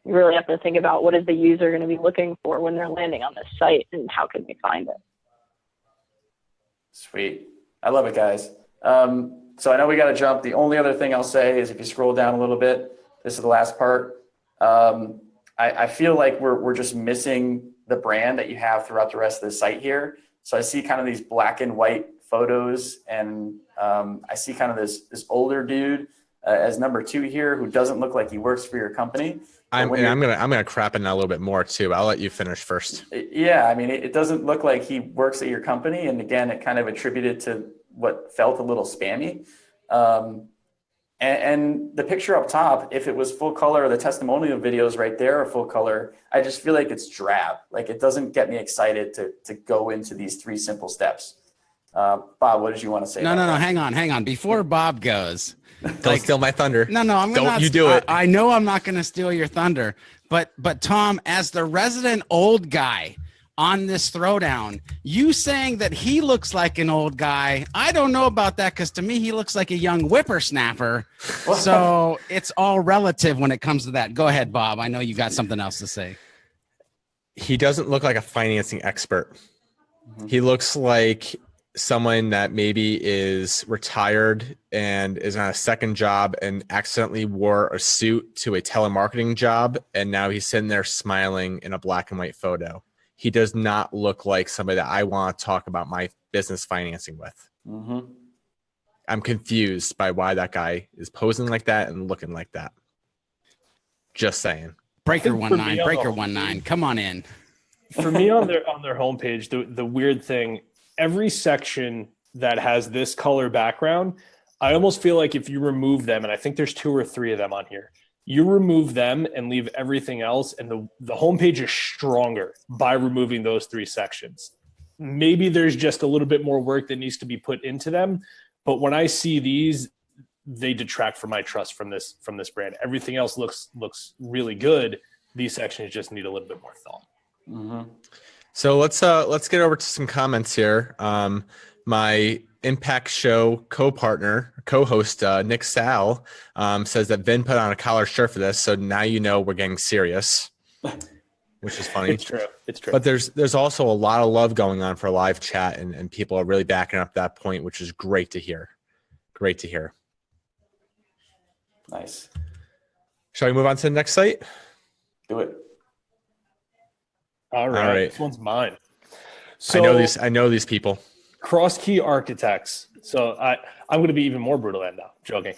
You really have to think about what is the user going to be looking for when they're landing on this site and how can they find it. Sweet. I love it, guys. So I know we got to jump. The only other thing I'll say is if you scroll down a little bit, this is the last part. I feel like we're just missing the brand that you have throughout the rest of the site here. So I see kind of these black and white photos, and I see kind of this older dude as number 2 here who doesn't look like he works for your company. I'm gonna crap in that a little bit more too. I'll let you finish first. Yeah, I mean, it doesn't look like he works at your company, and again, it kind of attributed to what felt a little spammy. And the picture up top, if it was full color, the testimonial videos right there are full color. I just feel like it's drab. Like it doesn't get me excited to go into these 3 simple steps. Bob, what did you want to say? No. Hang on. Before Bob goes, Don't steal my thunder. No, I'm Don't not. You do it. I know I'm not going to steal your thunder, but Tom, as the resident old guy on this Throwdown, you saying that he looks like an old guy, I don't know about that, because to me he looks like a young whippersnapper. So it's all relative when it comes to that. Go ahead, Bob. I know you got something else to say. He doesn't look like a financing expert. Mm-hmm. He looks like someone that maybe is retired and is on a second job and accidentally wore a suit to a telemarketing job, and now he's sitting there smiling in a black and white photo. He does not look like somebody that I want to talk about my business financing with. Mm-hmm. I'm confused by why that guy is posing like that and looking like that. Just saying. Breaker I think for me 19, on Breaker the 19. Come on in. For me on their homepage, the weird thing, every section that has this color background, I almost feel like if you remove them, and I think there's 2 or 3 of them on here, you remove them and leave everything else, and the homepage is stronger by removing those 3 sections. Maybe there's just a little bit more work that needs to be put into them, but when I see these, they detract from my trust from this brand. Everything else looks really good. These sections just need a little bit more thought. Mm-hmm. So let's get over to some comments here. My Impact Show co-host Nick Sal says that Vin put on a collared shirt for this, so now you know we're getting serious, which is funny. It's true. But there's also a lot of love going on for live chat, and people are really backing up that point, which is great to hear. Great to hear. Nice. Shall we move on to the next site? Do it. All right. This one's mine. So I know these people. Cross Key Architects. So I'm going to be even more brutal than now. Joking.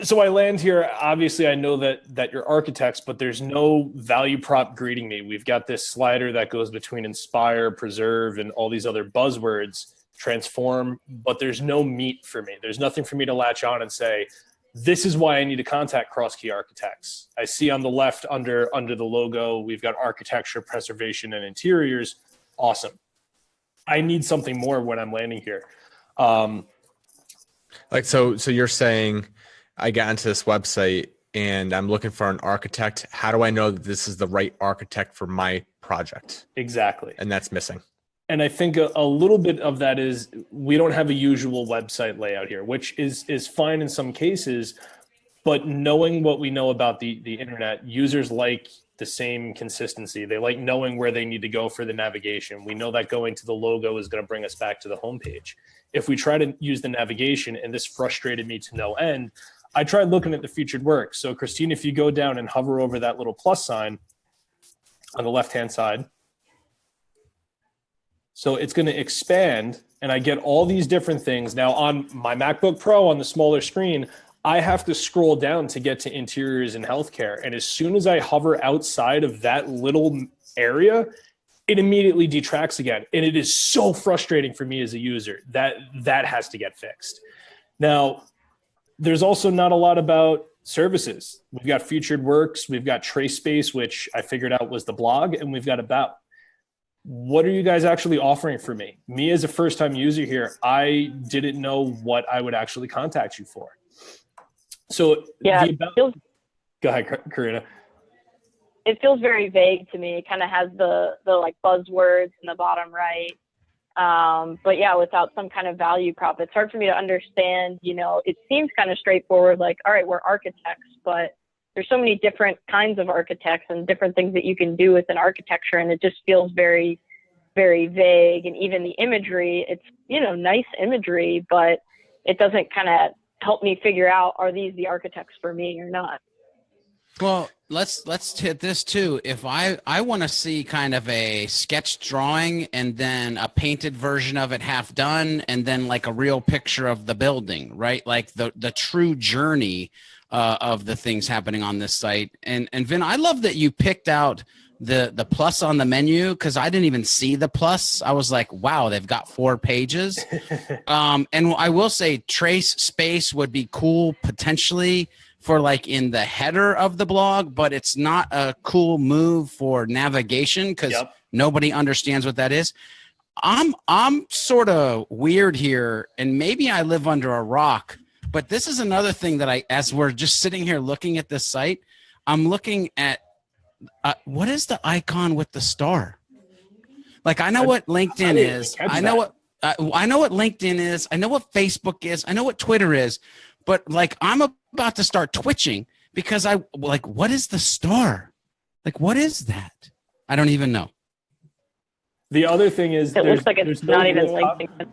So I land here. Obviously, I know that you're architects, but there's no value prop greeting me. We've got this slider that goes between inspire, preserve, and all these other buzzwords, transform, but there's no meat for me. There's nothing for me to latch on and say, this is why I need to contact Cross Key Architects. I see on the left under the logo, we've got architecture, preservation, and interiors. Awesome. I need something more when I'm landing here. So you're saying I got into this website and I'm looking for an architect. How do I know that this is the right architect for my project? Exactly. And that's missing. And I think a little bit of that is we don't have a usual website layout here, which is fine in some cases, but knowing what we know about the internet, users like the same consistency. They like knowing where they need to go for the navigation. We know that going to the logo is going to bring us back to the homepage. If we try to use the navigation, and this frustrated me to no end, I tried looking at the featured work. So Christine, if you go down and hover over that little plus sign on the left-hand side, so it's going to expand, and I get all these different things. Now on my MacBook Pro on the smaller screen, I have to scroll down to get to interiors and healthcare. And as soon as I hover outside of that little area, it immediately detracts again. And it is so frustrating for me as a user that has to get fixed. Now, there's also not a lot about services. We've got featured works, we've got Trace Space, which I figured out was the blog, and we've got About. What are you guys actually offering for me? Me as a first-time user here, I didn't know what I would actually contact you for. So yeah, go ahead, Karina. It feels very vague to me. It kind of has the like buzzwords in the bottom right. But yeah, without some kind of value prop, it's hard for me to understand. You know, it seems kind of straightforward, like, all right, we're architects, but there's so many different kinds of architects and different things that you can do with an architecture. And it just feels very, very vague. And even the imagery, it's, you know, nice imagery, but it doesn't kind of help me figure out, are these the architects for me or not? Well, let's hit this too. If I want to see kind of a sketch drawing and then a painted version of it half done, and then like a real picture of the building, right? Like the true journey of the things happening on this site. And Vin, I love that you picked out the plus on the menu, because I didn't even see the plus. I was like, wow, they've got 4 pages. And I will say Trace Space would be cool potentially for like in the header of the blog, but it's not a cool move for navigation because nobody understands what that is. I'm sort of weird here, and maybe I live under a rock, but this is another thing that as we're just sitting here looking at this site, I'm looking at what is the icon with the star? Like, I know what LinkedIn is. I know what LinkedIn is. I know what Facebook is. I know what Twitter is. But like, I'm about to start twitching because what is the star? Like, what is that? I don't even know. The other thing is, it looks like it's not even linked.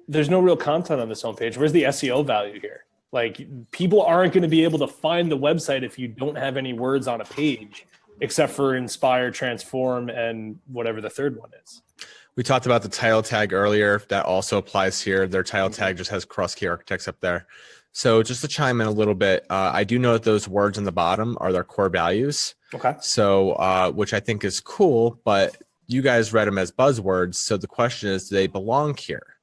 There's no real content on this homepage. Where's the SEO value here? Like, people aren't going to be able to find the website if you don't have any words on a page, except for inspire, transform, and whatever the third one is. We talked about the title tag earlier. That also applies here. Their title tag just has Cross Key Architects up there. So just to chime in a little bit, I do know that those words on the bottom are their core values. Okay. So, which I think is cool, but you guys read them as buzzwords. So the question is, do they belong here?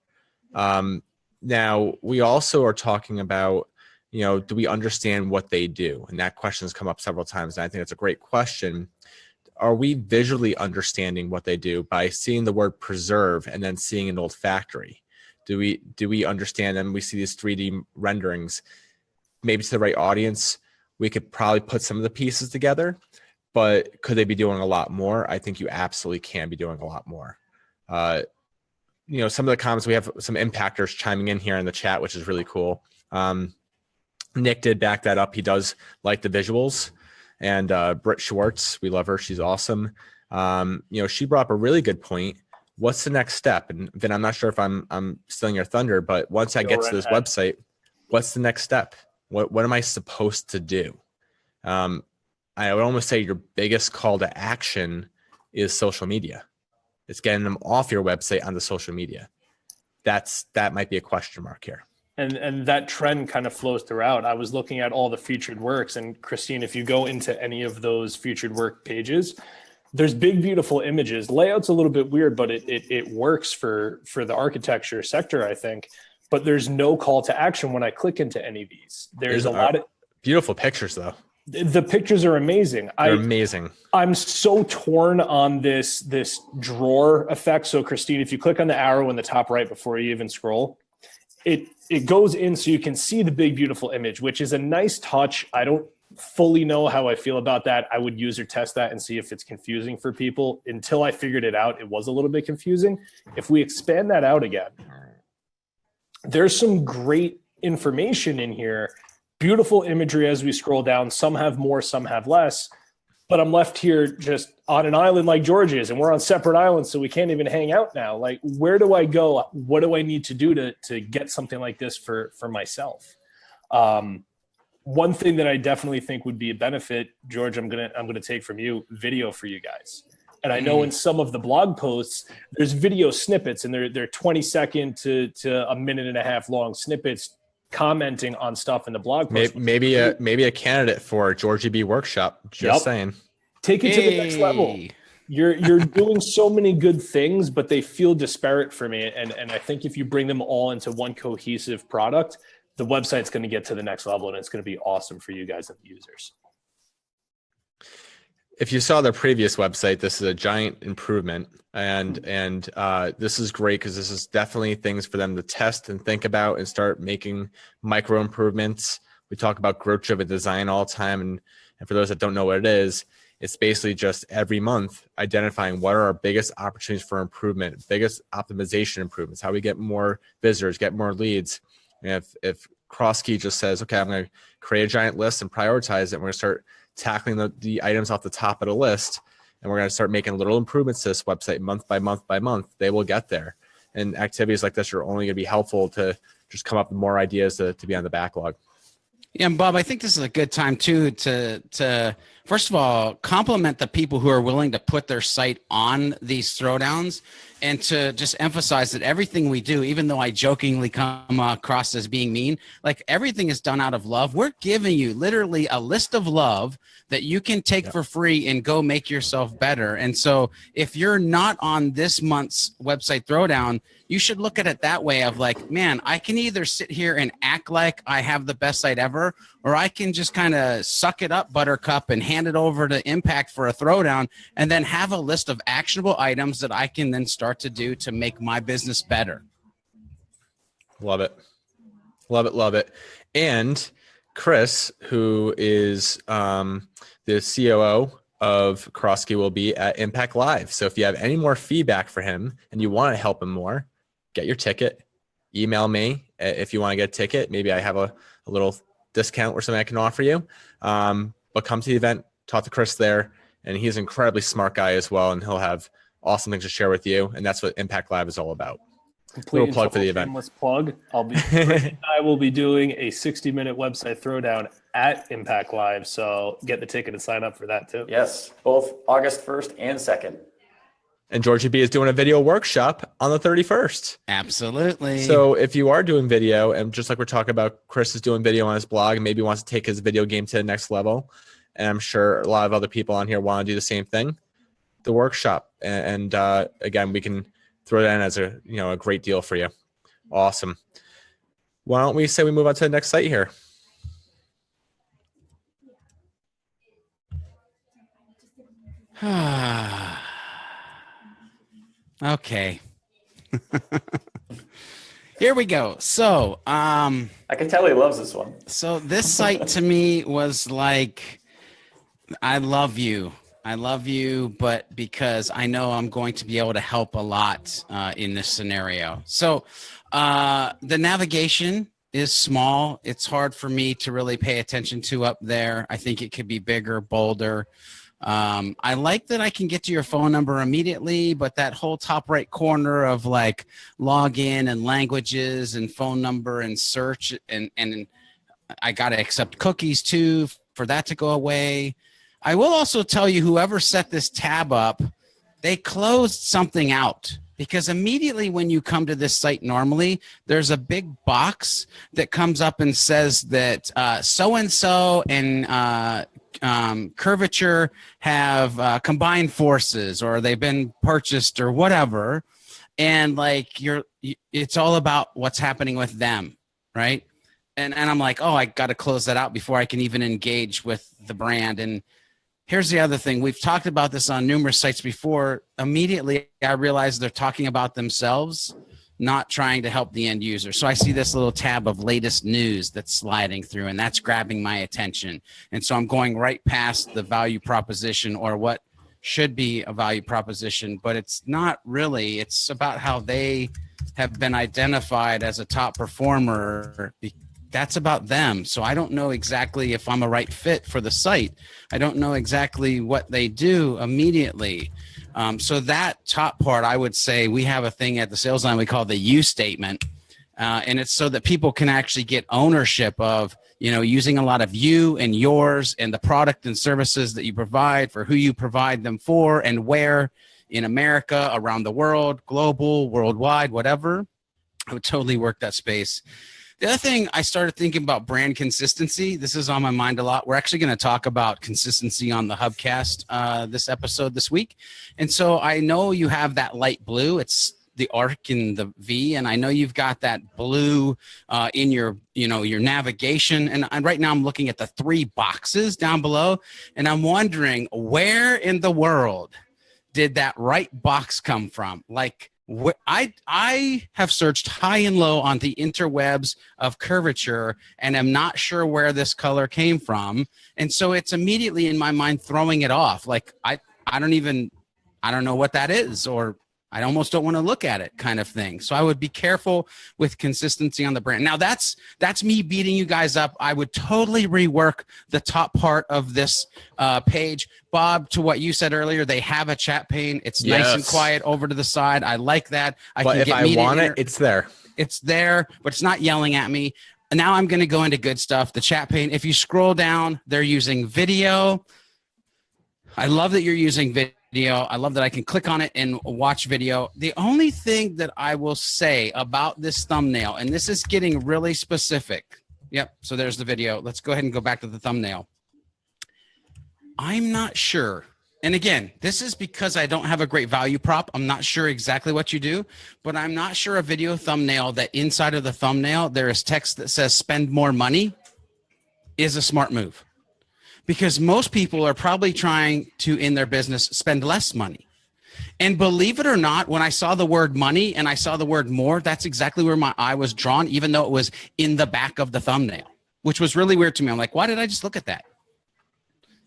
Now, we also are talking about, do we understand what they do? And that question has come up several times. And I think it's a great question. Are we visually understanding what they do by seeing the word preserve and then seeing an old factory? Do we understand them? We see these 3D renderings. Maybe to the right audience, we could probably put some of the pieces together, but could they be doing a lot more? I think you absolutely can be doing a lot more. Some of the comments, we have some impactors chiming in here in the chat, which is really cool. Nick did back that up. He does like the visuals. And Britt Schwartz, we love her. She's awesome. She brought up a really good point. What's the next step? And Vin, I'm not sure if I'm stealing your thunder, but once I get to this website, what's the next step? What am I supposed to do? I would almost say your biggest call to action is social media. It's getting them off your website onto social media. That might be a question mark here. And that trend kind of flows throughout. I was looking at all the featured works, and Christine, if you go into any of those featured work pages, there's big, beautiful images. Layout's a little bit weird, but it works for the architecture sector, I think. But there's no call to action when I click into any of these. There's a lot of beautiful pictures, though. The pictures are amazing. They're amazing. I'm so torn on this drawer effect. So, Christine, if you click on the arrow in the top right before you even scroll, it goes in so you can see the big, beautiful image, which is a nice touch. I don't fully know how I feel about that. I would user test that and see if it's confusing for people. Until I figured it out, it was a little bit confusing. If we expand that out again, there's some great information in here. Beautiful imagery as we scroll down. Some have more, some have less. But I'm left here just on an island like Georgia is, and we're on separate islands, so we can't even hang out now. Like, where do I go? What do I need to do to get something like this for myself? One thing that I definitely think would be a benefit, George, I'm gonna take from you, video for you guys. And I know in some of the blog posts, there's video snippets, and they're 20-second to a minute and a half long snippets commenting on stuff in the blog post. Maybe a candidate for Georgie B workshop. Just saying. Take it to the next level. You're doing so many good things, but they feel disparate for me. And I think if you bring them all into one cohesive product, the website's going to get to the next level, and it's going to be awesome for you guys and the users. If you saw their previous website, this is a giant improvement, and this is great because this is definitely things for them to test and think about and start making micro improvements. We talk about growth-driven design all the time, and for those that don't know what it is, it's basically just every month identifying what are our biggest opportunities for improvement, biggest optimization improvements, how we get more visitors, get more leads. And if CrossKey just says, okay, I'm going to create a giant list and prioritize it, and we're going to start tackling the items off the top of the list, and we're going to start making little improvements to this website month by month by month, they will get there. And activities like this are only going to be helpful to just come up with more ideas to be on the backlog. Yeah, and Bob, I think this is a good time too to first of all compliment the people who are willing to put their site on these throwdowns, and to just emphasize that everything we do, even though I jokingly come across as being mean, like everything is done out of love. We're giving you literally a list of love that you can take for free and go make yourself better. And so if you're not on this month's website throwdown, you should look at it that way of like, man, I can either sit here and act like I have the best site ever, or I can just kind of suck it up, buttercup, and hand it over to Impact for a throwdown, and then have a list of actionable items that I can then start to do to make my business better. Love it. Love it. Love it. And Chris, who is the COO of CrossKey, will be at Impact Live. So if you have any more feedback for him and you want to help him more, get your ticket. Email me if you want to get a ticket. Maybe I have a little discount or something I can offer you. But come to the event, talk to Chris there. And he's an incredibly smart guy as well. And he'll have awesome things to share with you. And that's what Impact Live is all about. Little plug for the event. Shameless plug. I will be doing a 60-minute website throwdown at Impact Live. So get the ticket and sign up for that too. Yes, both August 1st and 2nd. And Georgia B is doing a video workshop on the 31st. Absolutely. So if you are doing video, and just like we're talking about, Chris is doing video on his blog and maybe wants to take his video game to the next level. And I'm sure a lot of other people on here want to do the same thing. The workshop. And again, we can throw that in as a great deal for you. Awesome. Why don't we say we move on to the next site here? Okay. Here we go. So, I can tell he loves this one. So this site to me was like, I love you, but because I know I'm going to be able to help a lot in this scenario. So the navigation is small. It's hard for me to really pay attention to up there. I think it could be bigger, bolder. I like that I can get to your phone number immediately, but that whole top right corner of like login and languages and phone number and search, and I got to accept cookies too for that to go away. I will also tell you, whoever set this tab up, they closed something out, because immediately when you come to this site normally, there's a big box that comes up and says that so-and-so and Curvature have combined forces, or they've been purchased or whatever. And like it's all about what's happening with them, right? And I'm like, oh, I got to close that out before I can even engage with the brand. And here's the other thing. We've talked about this on numerous sites before. Immediately, I realized they're talking about themselves, not trying to help the end user. So I see this little tab of latest news that's sliding through, and that's grabbing my attention. And so I'm going right past the value proposition, or what should be a value proposition, but it's not really. It's about how they have been identified as a top performer. That's about them. So I don't know exactly if I'm a right fit for the site. I don't know exactly what they do immediately. So that top part, I would say we have a thing at the sales line we call the you statement. And it's so that people can actually get ownership of, using a lot of you and yours and the product and services that you provide, for who you provide them for and where in America, around the world, global, worldwide, whatever. I would totally work that space. The other thing, I started thinking about brand consistency. This is on my mind a lot. We're actually going to talk about consistency on the Hubcast this episode this week. And so I know you have that light blue. It's the arc and the V. And I know you've got that blue in your navigation. And right now I'm looking at the 3 boxes down below. And I'm wondering, where in the world did that right box come from? Like, I have searched high and low on the interwebs of curvature and am not sure where this color came from. And so it's immediately in my mind throwing it off. Like I don't know what that is, or I almost don't want to look at it, kind of thing. So I would be careful with consistency on the brand. Now that's me beating you guys up. I would totally rework the top part of this page. Bob, to what you said earlier, they have a chat pane. It's nice and quiet over to the side. I like that. But if I want it, it's there. It's there, but it's not yelling at me. And now I'm going to go into good stuff. The chat pane, if you scroll down, they're using video. I love that you're using video. I love that I can click on it and watch video. The only thing that I will say about this thumbnail, and this is getting really specific. Yep, so there's the video. Let's go ahead and go back to the thumbnail. I'm not sure. And again, this is because I don't have a great value prop. I'm not sure exactly what you do, but I'm not sure a video thumbnail that inside of the thumbnail there is text that says spend more money is a smart move. Because most people are probably trying to, in their business, spend less money. And believe it or not, when I saw the word money and I saw the word more, that's exactly where my eye was drawn, even though it was in the back of the thumbnail, which was really weird to me. I'm like, why did I just look at that?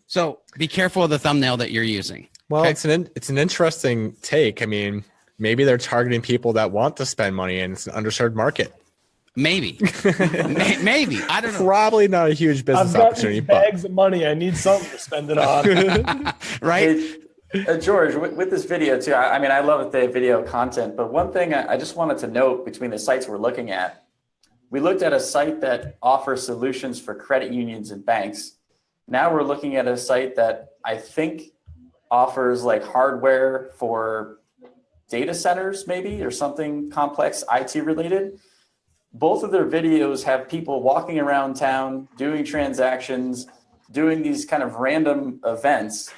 So be careful of the thumbnail that you're using. Well, okay. It's an interesting take. I mean, maybe they're targeting people that want to spend money, and it's an underserved market. Maybe. Maybe. I don't know. Probably not a huge business opportunity. I've got bags of money. I need something to spend it on. Right? George, with this video too, I mean, I love the video content, but one thing I just wanted to note between the sites we're looking at, we looked at a site that offers solutions for credit unions and banks. Now we're looking at a site that I think offers like hardware for data centers maybe, or something complex IT related. Both of their videos have people walking around town, doing transactions, doing these kind of random events.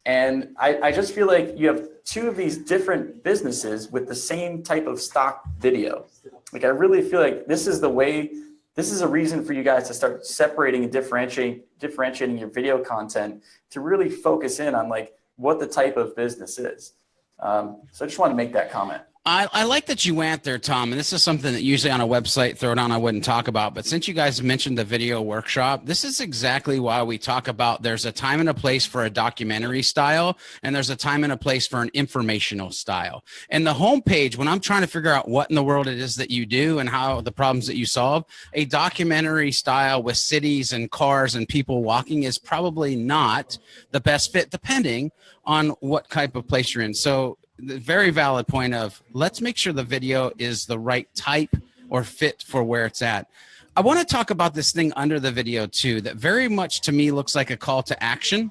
And I just feel like you have two of these different businesses with the same type of stock video. Like, I really feel like this is a reason for you guys to start separating and differentiating your video content to really focus in on like what the type of business is. So I just want to make that comment. I like that you went there, Tom, and this is something that usually on a website, Throwdown, I wouldn't talk about. But since you guys mentioned the video workshop, this is exactly why we talk about there's a time and a place for a documentary style, and there's a time and a place for an informational style. And the homepage, when I'm trying to figure out what in the world it is that you do and how the problems that you solve, a documentary style with cities and cars and people walking is probably not the best fit, depending on what type of place you're in. So the very valid point of let's make sure the video is the right type or fit for where it's at. I want to talk about this thing under the video too, that very much to me looks like a call to action.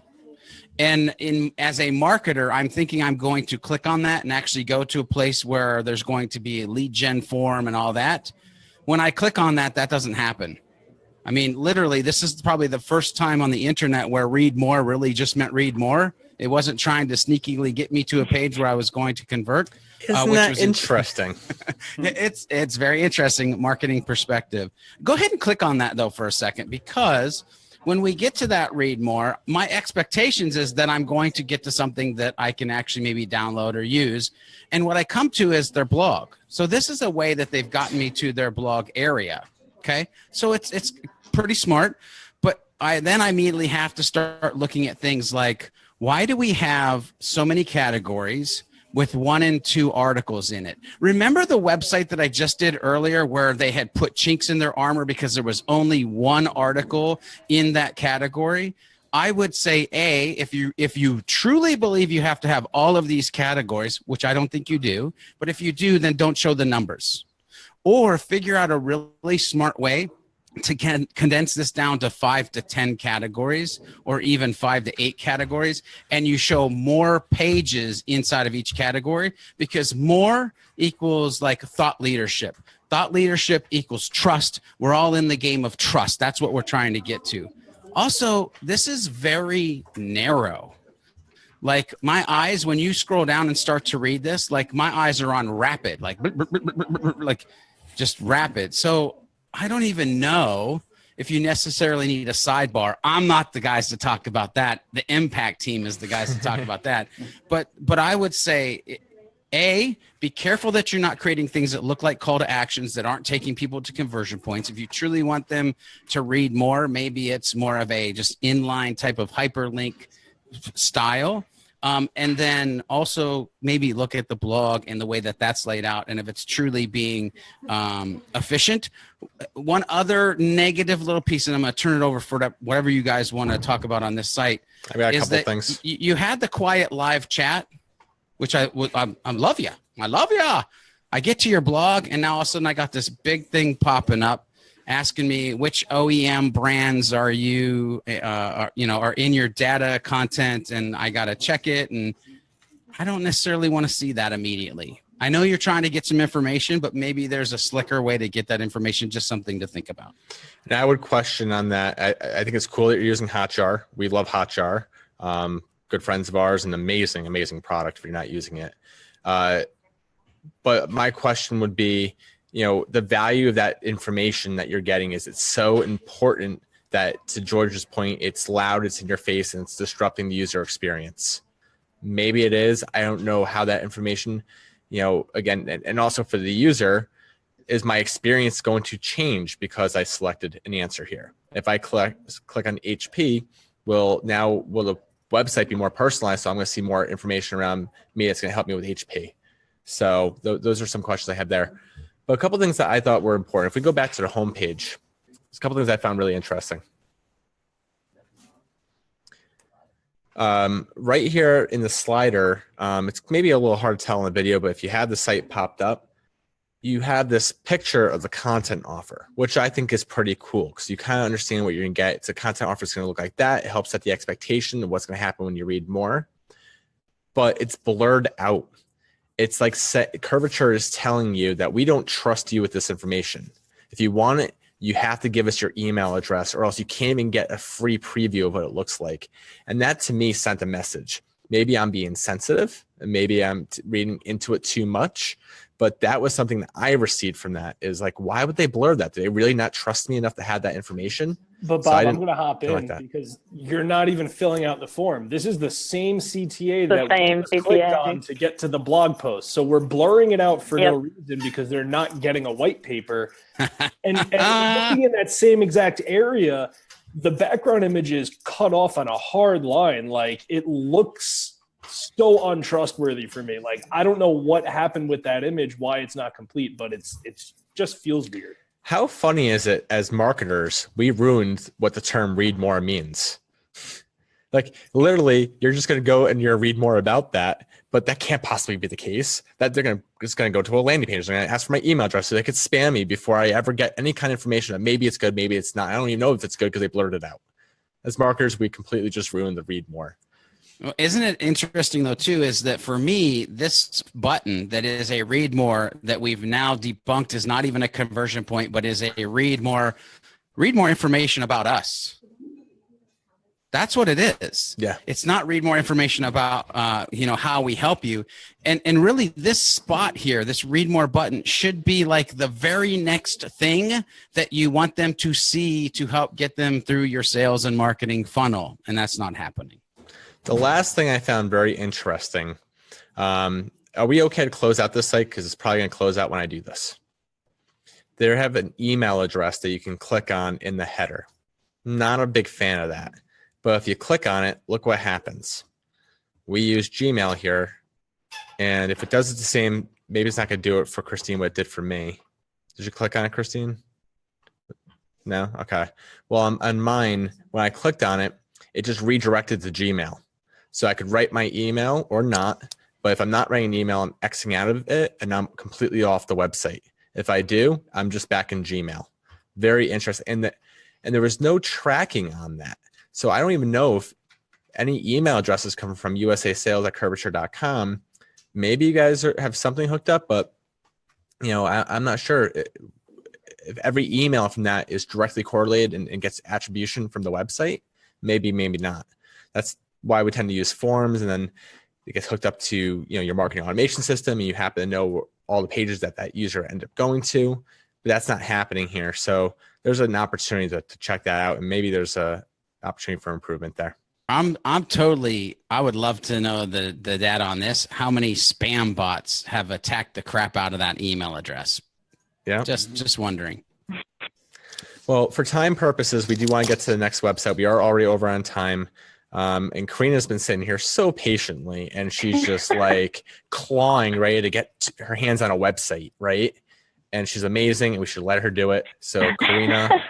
And as a marketer, I'm thinking I'm going to click on that and actually go to a place where there's going to be a lead gen form and all that. When I click on that, that doesn't happen. I mean, literally, this is probably the first time on the internet where read more really just meant read more. It wasn't trying to sneakily get me to a page where I was going to convert. Isn't that interesting? It's very interesting marketing perspective. Go ahead and click on that though for a second, because when we get to that read more, my expectations is that I'm going to get to something that I can actually maybe download or use. And what I come to is their blog. So this is a way that they've gotten me to their blog area. Okay. So it's pretty smart, but I immediately have to start looking at things like, why do we have so many categories with 1 and 2 articles in it? Remember the website that I just did earlier where they had put chinks in their armor because there was only 1 article in that category? I would say, if you truly believe you have to have all of these categories, which I don't think you do, but if you do, then don't show the numbers. Or figure out a really smart way to condense this down to 5 to 10 categories, or even 5 to 8 categories, and you show more pages inside of each category, because more equals like thought leadership. Thought leadership equals trust. We're all in the game of trust. That's what we're trying to get to. Also, this is very narrow. Like my eyes, when you scroll down and start to read this, like my eyes are on rapid, like just rapid. So I don't even know if you necessarily need a sidebar. I'm not the guys to talk about that. The impact team is the guys to talk about that. But I would say, be careful that you're not creating things that look like call to actions that aren't taking people to conversion points. If you truly want them to read more, maybe it's more of a just inline type of hyperlink style. And then also maybe look at the blog and the way that that's laid out, and if it's truly being efficient. One other negative little piece, and I'm going to turn it over for whatever you guys want to talk about on this site. I got a couple of things. You had the quiet live chat, which I love you. I love you. I get to your blog, and now all of a sudden I got this big thing popping up asking me which OEM brands are you, are in your data content, and I got to check it. And I don't necessarily want to see that immediately. I know you're trying to get some information, but maybe there's a slicker way to get that information, just something to think about. And I would question on that. I think it's cool that you're using Hotjar. We love Hotjar. Good friends of ours, an amazing, amazing product if you're not using it. But my question would be, the value of that information that you're getting, is it's so important that, to George's point, it's loud, it's in your face, and it's disrupting the user experience. Maybe it is. I don't know how that information, again, and also for the user, is my experience going to change because I selected an answer here? If I click on HP, will the website be more personalized? So I'm going to see more information around me that's going to help me with HP. So those are some questions I have there. But a couple of things that I thought were important. If we go back to the homepage, there's a couple of things I found really interesting. Right here in the slider, it's maybe a little hard to tell in the video, but if you have the site popped up, you have this picture of the content offer, which I think is pretty cool because you kind of understand what you're going to get. It's a content offer is going to look like that. It helps set the expectation of what's going to happen when you read more, but it's blurred out. it's like curvature is telling you that we don't trust you with this information. If you want it, you have to give us your email address, or else you can't even get a free preview of what it looks like. And that to me sent a message. Maybe I'm being sensitive, and maybe I'm reading into it too much, but that was something that I received from that, is like, why would they blur that? Do they really not trust me enough to have that information? But Bob, I'm going to hop in because you're not even filling out the form. This is the same CTA we clicked on to get to the blog post. So we're blurring it out for no reason because they're not getting a white paper. and looking in that same exact area, the background image is cut off on a hard line. Like, it looks so untrustworthy for me. Like, I don't know what happened with that image, why it's not complete, but it's just feels weird. How funny is it, as marketers, we ruined what the term read more means? Like, literally, you're just going to go and you're read more about that, but that can't possibly be the case. That they're just going to go to a landing page. They're going to ask for my email address so they could spam me before I ever get any kind of information that maybe it's good, maybe it's not. I don't even know if it's good because they blurred it out. As marketers, we completely just ruined the read more. Well, isn't it interesting, though, too, is that for me, this button that is a read more that we've now debunked is not even a conversion point, but is a read more information about us. That's what it is. Yeah. It's not read more information about, how we help you. And really this spot here, this read more button should be like the very next thing that you want them to see to help get them through your sales and marketing funnel. And that's not happening. The last thing I found very interesting, are we okay to close out this site? Because it's probably going to close out when I do this. They have an email address that you can click on in the header. Not a big fan of that. But if you click on it, look what happens. We use Gmail here. And if it does it the same, maybe it's not going to do it for Christine what it did for me. Did you click on it, Christine? No? Okay. Well, on mine, when I clicked on it, it just redirected to Gmail. So I could write my email or not, but if I'm not writing an email, I'm Xing out of it and I'm completely off the website. If I do, I'm just back in Gmail. Very interesting. And there was no tracking on that. So I don't even know if any email addresses come from usasales@curvature.com. Maybe you guys have something hooked up, but I'm not sure if every email from that is directly correlated and gets attribution from the website. Maybe not. That's why we tend to use forms, and then it gets hooked up to your marketing automation system, and you happen to know all the pages that user ended up going to. But that's not happening here. So there's an opportunity to check that out, and maybe there's a opportunity for improvement there. I would love to know the data on this. How many spam bots have attacked the crap out of that email address? Yeah. Just wondering. Well, for time purposes, we do want to get to the next website. We are already over on time. And Karina's been sitting here so patiently, and she's just like clawing, ready to get her hands on a website, right? And she's amazing, and we should let her do it. So, Karina,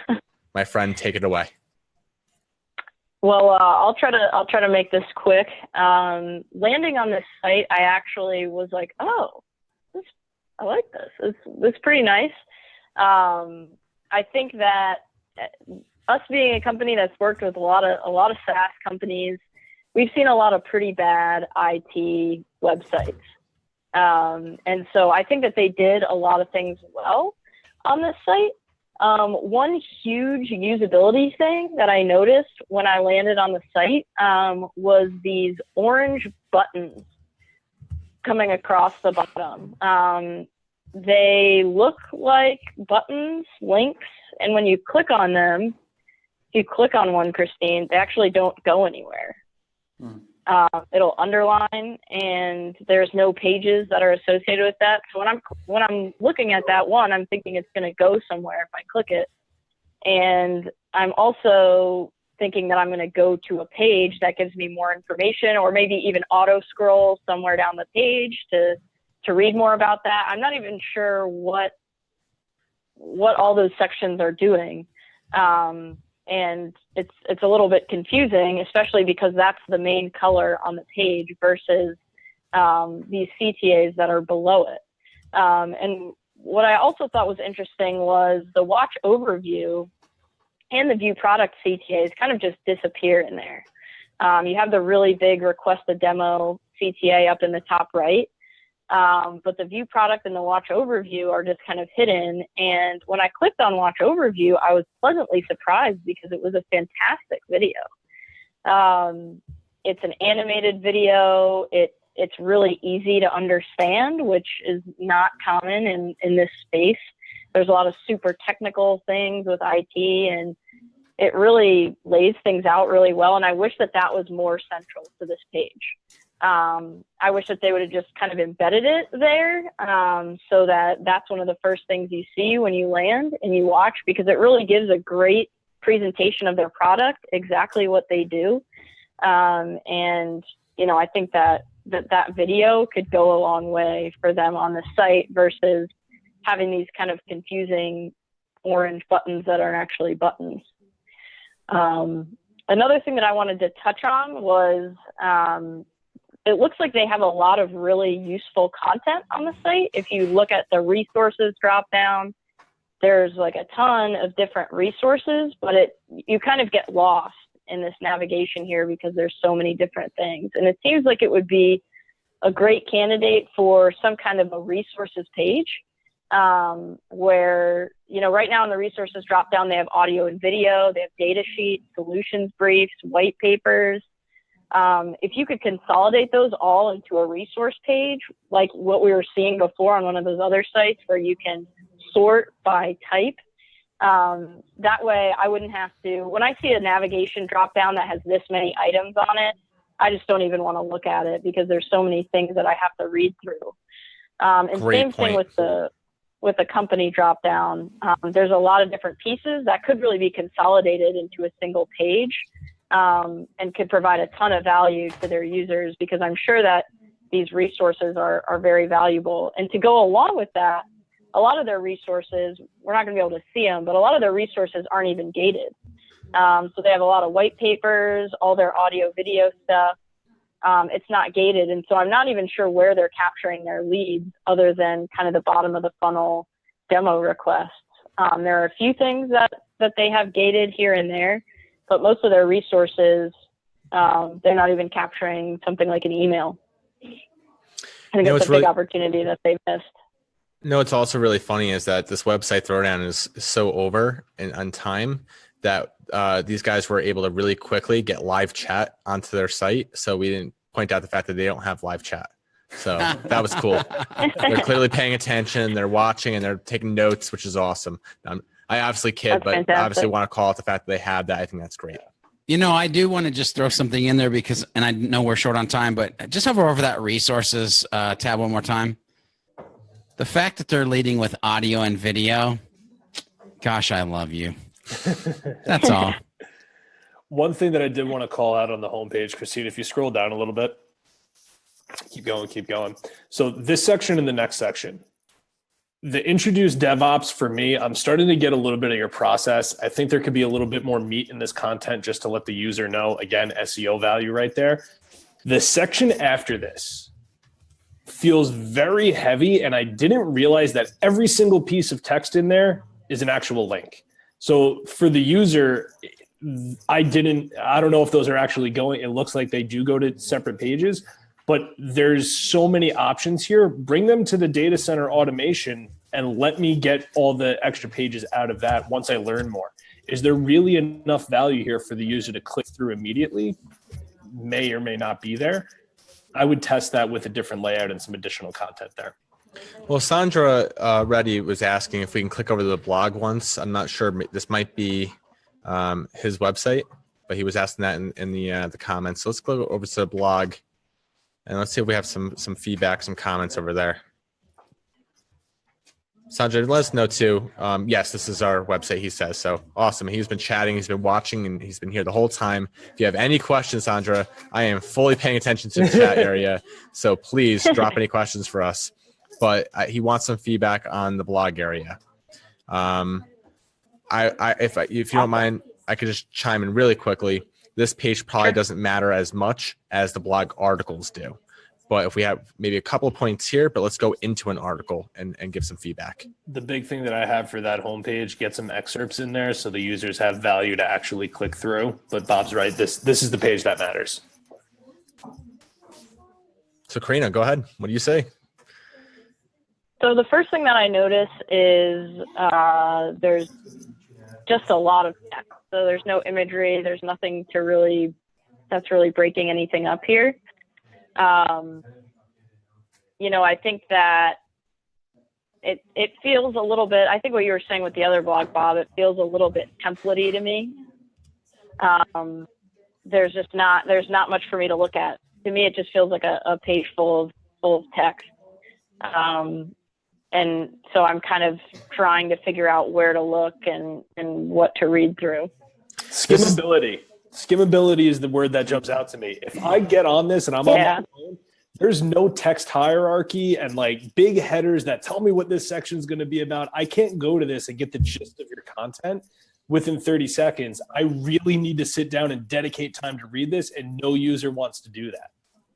my friend, take it away. Well, I'll try to make this quick. Landing on this site, I actually was like, oh, I like this. It's pretty nice. I think that us being a company that's worked with a lot of SaaS companies, we've seen a lot of pretty bad IT websites. And so I think that they did a lot of things well on this site. One huge usability thing that I noticed when I landed on the site was these orange buttons coming across the bottom. They look like buttons, links, and when you click on them, if you click on one, Christine, they actually don't go anywhere. It'll underline, and there's no pages that are associated with that. So when I'm looking at that one, I'm thinking it's going to go somewhere if I click it. And I'm also thinking that I'm going to go to a page that gives me more information, or maybe even auto scroll somewhere down the page to read more about that. I'm not even sure what all those sections are doing. And it's a little bit confusing, especially because that's the main color on the page versus these CTAs that are below it. And what I also thought was interesting was the watch overview and the view product CTAs kind of just disappear in there. You have the really big request a demo CTA up in the top right. But the view product and the watch overview are just kind of hidden. And when I clicked on watch overview, I was pleasantly surprised because it was a fantastic video. It's an animated video. It's really easy to understand, which is not common in this space. There's a lot of super technical things with IT, and it really lays things out really well. And I wish that was more central to this page. I wish that they would have just kind of embedded it there, so that's one of the first things you see when you land and you watch, because it really gives a great presentation of their product, exactly what they do. And, I think that video could go a long way for them on the site versus having these kind of confusing orange buttons that aren't actually buttons. Another thing that I wanted to touch on was, it looks like they have a lot of really useful content on the site. If you look at the resources drop down, there's like a ton of different resources, but you kind of get lost in this navigation here because there's so many different things. And it seems like it would be a great candidate for some kind of a resources page, where, right now in the resources drop down, they have audio and video, they have data sheets, solutions briefs, white papers. If you could consolidate those all into a resource page, like what we were seeing before on one of those other sites where you can sort by type, that way I wouldn't have to, when I see a navigation drop down that has this many items on it, I just don't even want to look at it because there's so many things that I have to read through. And same thing with the company drop down. There's a lot of different pieces that could really be consolidated into a single page. And could provide a ton of value to their users, because I'm sure that these resources are very valuable. And to go along with that, a lot of their resources, we're not going to be able to see them, but a lot of their resources aren't even gated. So they have a lot of white papers, all their audio video stuff. It's not gated. And so I'm not even sure where they're capturing their leads other than kind of the bottom of the funnel demo requests. There are a few things that they have gated here and there, but most of their resources, they're not even capturing something like an email. I think it's a big opportunity that they've missed. No, it's also really funny is that this website Throwdown is so over and on time that these guys were able to really quickly get live chat onto their site. So we didn't point out the fact that they don't have live chat. So that was cool. They're clearly paying attention. They're watching and they're taking notes, which is awesome. I obviously kid, That's but fantastic. obviously want to call out the fact that they have that. I think that's great. I do want to just throw something in there because, and I know we're short on time, but just hover over that resources tab one more time. The fact that they're leading with audio and video, gosh, I love you. That's all. One thing that I did want to call out on the homepage, Christine, if you scroll down a little bit, keep going. So this section and the next section, the introduce DevOps, for me, I'm starting to get a little bit of your process. I think there could be a little bit more meat in this content just to let the user know, again, SEO value right there. The section after this feels very heavy, and I didn't realize that every single piece of text in there is an actual link. So for the user, I don't know if those are actually going, it looks like they do go to separate pages, but there's so many options here. Bring them to the data center automation and let me get all the extra pages out of that once I learn more. Is there really enough value here for the user to click through immediately? May or may not be there. I would test that with a different layout and some additional content there. Well, Sandra Reddy was asking if we can click over to the blog once. I'm not sure. This might be his website, but he was asking that in the comments. So let's go over to the blog. And let's see if we have some feedback, some comments over there. Sandra, let us know too. Yes, this is our website, he says. So awesome. He's been chatting, he's been watching, and he's been here the whole time. If you have any questions, Sandra, I am fully paying attention to the chat area. So please drop any questions for us. But he wants some feedback on the blog area. If you don't mind, I could just chime in really quickly. This page probably doesn't matter as much as the blog articles do. But if we have maybe a couple of points here, but let's go into an article and give some feedback. The big thing that I have for that homepage, get some excerpts in there so the users have value to actually click through. But Bob's right. This is the page that matters. So Karina, go ahead. What do you say? So the first thing that I notice is there's just a lot of text. So there's no imagery. There's nothing that's really breaking anything up here. I think that it feels a little bit, I think what you were saying with the other blog, Bob, it feels a little bit template-y to me. There's not much for me to look at. To me, it just feels like a page full of text. And so I'm kind of trying to figure out where to look and what to read through. Skimmability. Skimmability is the word that jumps out to me. If I get on this and I'm on my phone, there's no text hierarchy and like big headers that tell me what this section is going to be about. I can't go to this and get the gist of your content within 30 seconds. I really need to sit down and dedicate time to read this, and no user wants to do that.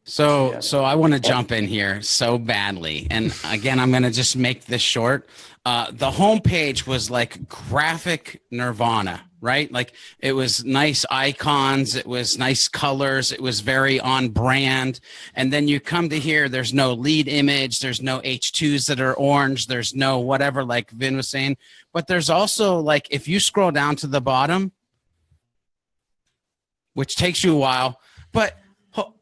So I want to jump in here so badly. And again, I'm going to just make this short. The homepage was like graphic nirvana, right? Like it was nice icons. It was nice colors. It was very on brand. And then you come to here, there's no lead image. There's no H2s that are orange. There's no whatever, like Vin was saying. But there's also like, if you scroll down to the bottom, which takes you a while, but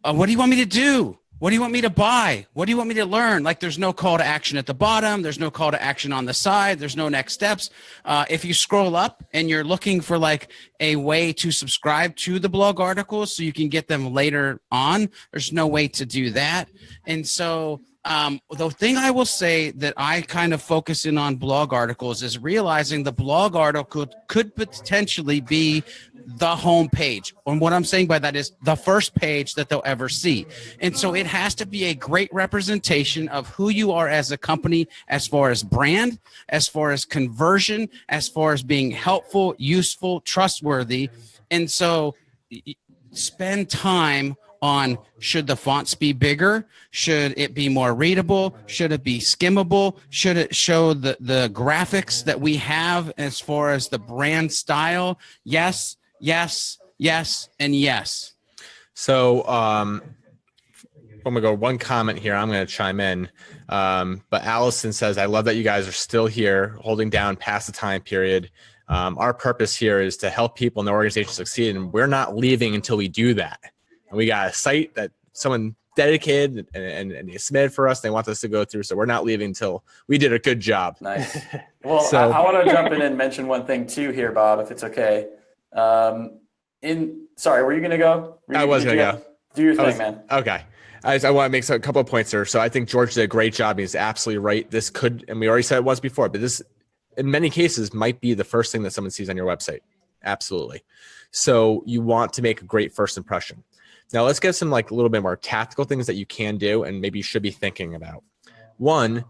what do you want me to do? What do you want me to buy? What do you want me to learn? Like there's no call to action at the bottom. There's no call to action on the side. There's no next steps. If you scroll up and you're looking for like a way to subscribe to the blog articles so you can get them later on, there's no way to do that. And so the thing I will say that I kind of focus in on blog articles is realizing the blog article could potentially be the home page. And what I'm saying by that is the first page that they'll ever see. And so it has to be a great representation of who you are as a company, as far as brand, as far as conversion, as far as being helpful, useful, trustworthy. And so spend time on, should the fonts be bigger? Should it be more readable? Should it be skimmable? Should it show the graphics that we have as far as the brand style? Yes, yes, yes, and yes. So I'm going to go one comment here. I'm going to chime in. But Allison says, I love that you guys are still here holding down past the time period. Our purpose here is to help people in the organization succeed, and we're not leaving until we do that. And we got a site that someone dedicated and they submitted for us. They want us to go through, so we're not leaving until we did a good job. Nice. Well, so, I want to jump in and mention one thing too here, Bob, if it's okay. Sorry, were you going to go? I was going to go. Do your thing, man. Okay. I want to make a couple of points here. So I think George did a great job. He's absolutely right. This could, and we already said it once before, but this in many cases might be the first thing that someone sees on your website. Absolutely. So you want to make a great first impression. Now let's get some like a little bit more tactical things that you can do and maybe you should be thinking about. One,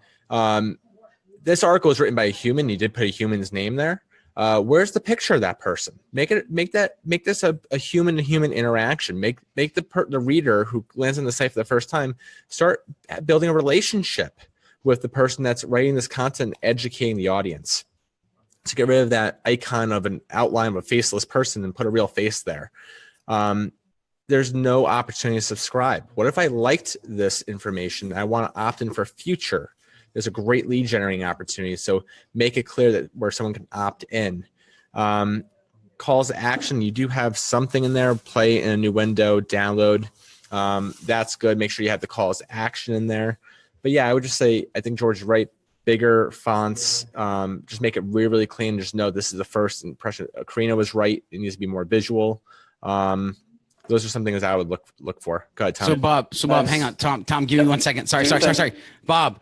this article is written by a human. You did put a human's name there. Where's the picture of that person? Make this a human to human interaction. Make the reader who lands on the site for the first time start building a relationship with the person that's writing this content, educating the audience. To get rid of that icon of an outline of a faceless person and put a real face there. There's no opportunity to subscribe. What if I liked this information? I want to opt in for future. There's a great lead generating opportunity. So make it clear that where someone can opt in. Calls to action. You do have something in there, play in a new window, download. That's good. Make sure you have the calls to action in there. But yeah, I would just say, I think George is right. Bigger fonts, just make it really, really clean. Just know this is the first impression. Karina was right. It needs to be more visual. Those are some things I would look for. Go ahead, Tom. So Bob, hang on. Tom, give me 1 second. Sorry. Bob,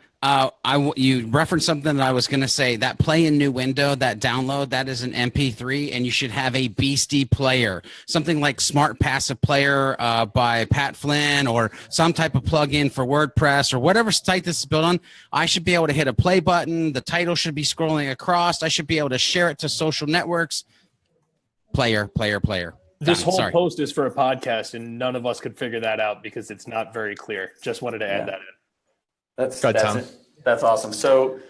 you referenced something that I was going to say. That play in new window, that download, that is an MP3, and you should have a beastie player, something like Smart Passive Player by Pat Flynn, or some type of plugin for WordPress or whatever site this is built on. I should be able to hit a play button. The title should be scrolling across. I should be able to share it to social networks. Player. This whole post is for a podcast, and none of us could figure that out because it's not very clear. Just wanted to add that in. That's awesome. So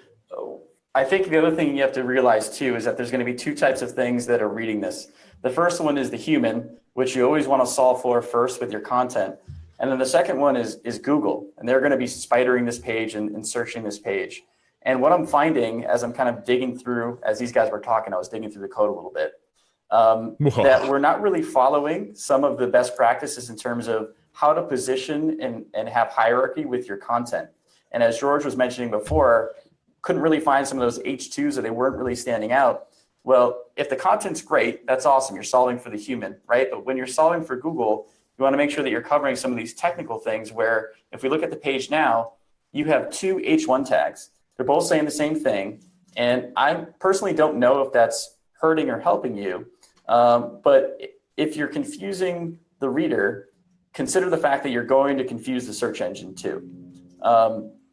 I think the other thing you have to realize too is that there's going to be two types of things that are reading this. The first one is the human, which you always want to solve for first with your content. And then the second one is Google, and they're going to be spidering this page and searching this page. And what I'm finding as I'm kind of digging through, as these guys were talking, I was digging through the code a little bit, that we're not really following some of the best practices in terms of how to position and have hierarchy with your content. And as George was mentioning before, couldn't really find some of those H2s, or they weren't really standing out. Well, if the content's great, that's awesome. You're solving for the human, right? But when you're solving for Google, you want to make sure that you're covering some of these technical things where if we look at the page now, you have 2 H1 tags. They're both saying the same thing. And I personally don't know if that's hurting or helping you. But if you're confusing the reader, consider the fact that you're going to confuse the search engine too.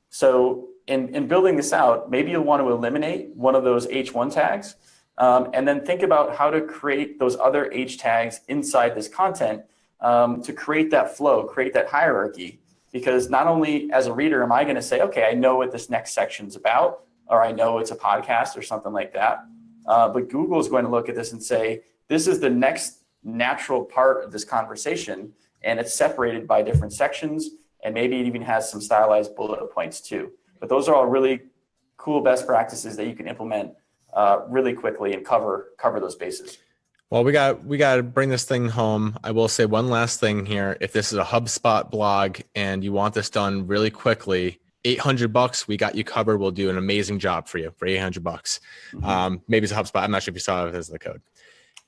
So in building this out, maybe you'll want to eliminate one of those H1 tags, and then think about how to create those other H tags inside this content to create that flow, create that hierarchy. Because not only as a reader am I going to say, okay, I know what this next section's about, or I know it's a podcast or something like that, but Google is going to look at this and say, this is the next natural part of this conversation, and it's separated by different sections, and maybe it even has some stylized bullet points too. But those are all really cool best practices that you can implement really quickly and cover those bases. Well, we got to bring this thing home. I will say one last thing here. If this is a HubSpot blog and you want this done really quickly, $800, we got you covered. We'll do an amazing job for you for $800. Maybe it's a HubSpot. I'm not sure if you saw it as the code.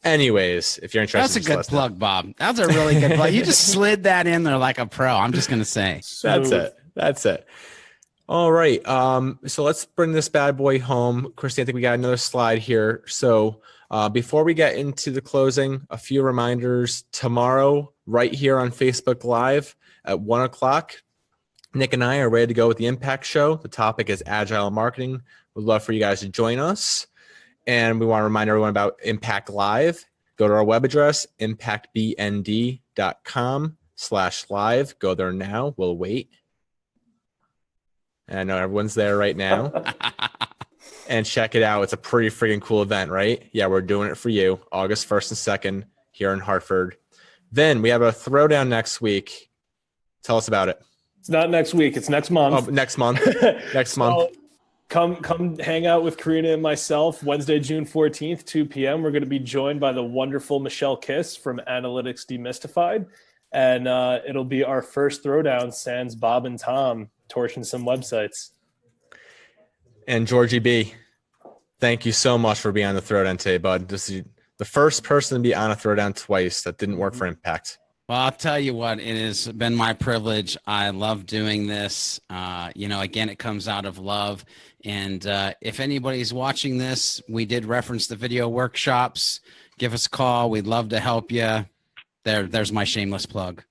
Anyways, if you're interested, that's a good plug, Bob. That's a really good plug. You just slid that in there like a pro. I'm just gonna say. That's it. All right. So let's bring this bad boy home. Christy, I think we got another slide here. So before we get into the closing, a few reminders. Tomorrow, right here on Facebook Live at 1:00, Nick and I are ready to go with the Impact Show. The topic is Agile Marketing. We'd love for you guys to join us. And we want to remind everyone about Impact Live. Go to our web address, impactbnd.com/live. Go there now. We'll wait. And I know everyone's there right now. And check it out. It's a pretty freaking cool event, right? Yeah, we're doing it for you. August 1st and 2nd here in Hartford. Then we have a Throwdown next week. Tell us about it. It's not next week. It's next month. Oh, next month. Next month. Come hang out with Karina and myself Wednesday, June 14th, 2 p.m. We're going to be joined by the wonderful Michelle Kiss from Analytics Demystified. And it'll be our first Throwdown sans Bob and Tom torching some websites. And Georgie B, thank you so much for being on the Throwdown today, bud. This is the first person to be on a Throwdown twice that didn't work for Impact. Well, I'll tell you what, it has been my privilege. I love doing this. Again, it comes out of love. And if anybody's watching this, we did reference the video workshops. Give us a call. We'd love to help you. There's my shameless plug.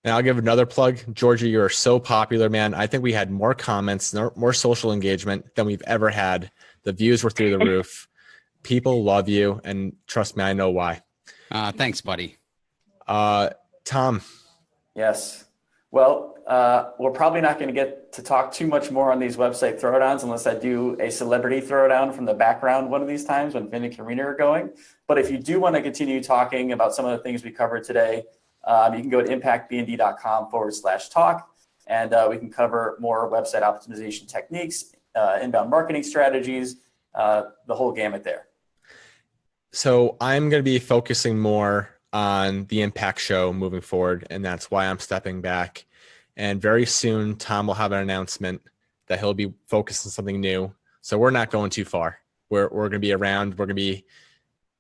And I'll give another plug. Georgia, you are so popular, man. I think we had more comments, more social engagement than we've ever had. The views were through the roof. People love you. And trust me, I know why. Thanks, buddy. Tom. Yes. Well, we're probably not going to get to talk too much more on these website throwdowns unless I do a celebrity throwdown from the background one of these times when Vin and Karina are going. But if you do want to continue talking about some of the things we covered today, you can go to impactbnd.com/talk, and we can cover more website optimization techniques, inbound marketing strategies, the whole gamut there. So I'm going to be focusing more on the Impact Show moving forward, and that's why I'm stepping back. And very soon, Tom will have an announcement that he'll be focused on something new. So we're not going too far. We're going to be around. We're going to be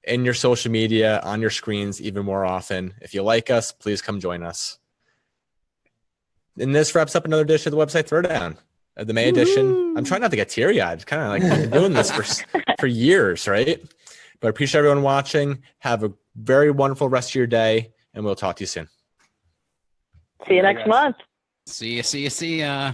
in your social media, on your screens even more often. If you like us, please come join us. And this wraps up another edition of the website Throwdown, the May edition. I'm trying not to get teary-eyed. Kind of like I've been doing this for years, right? But I appreciate everyone watching. Have a very wonderful rest of your day, and we'll talk to you soon. See you next month. See ya.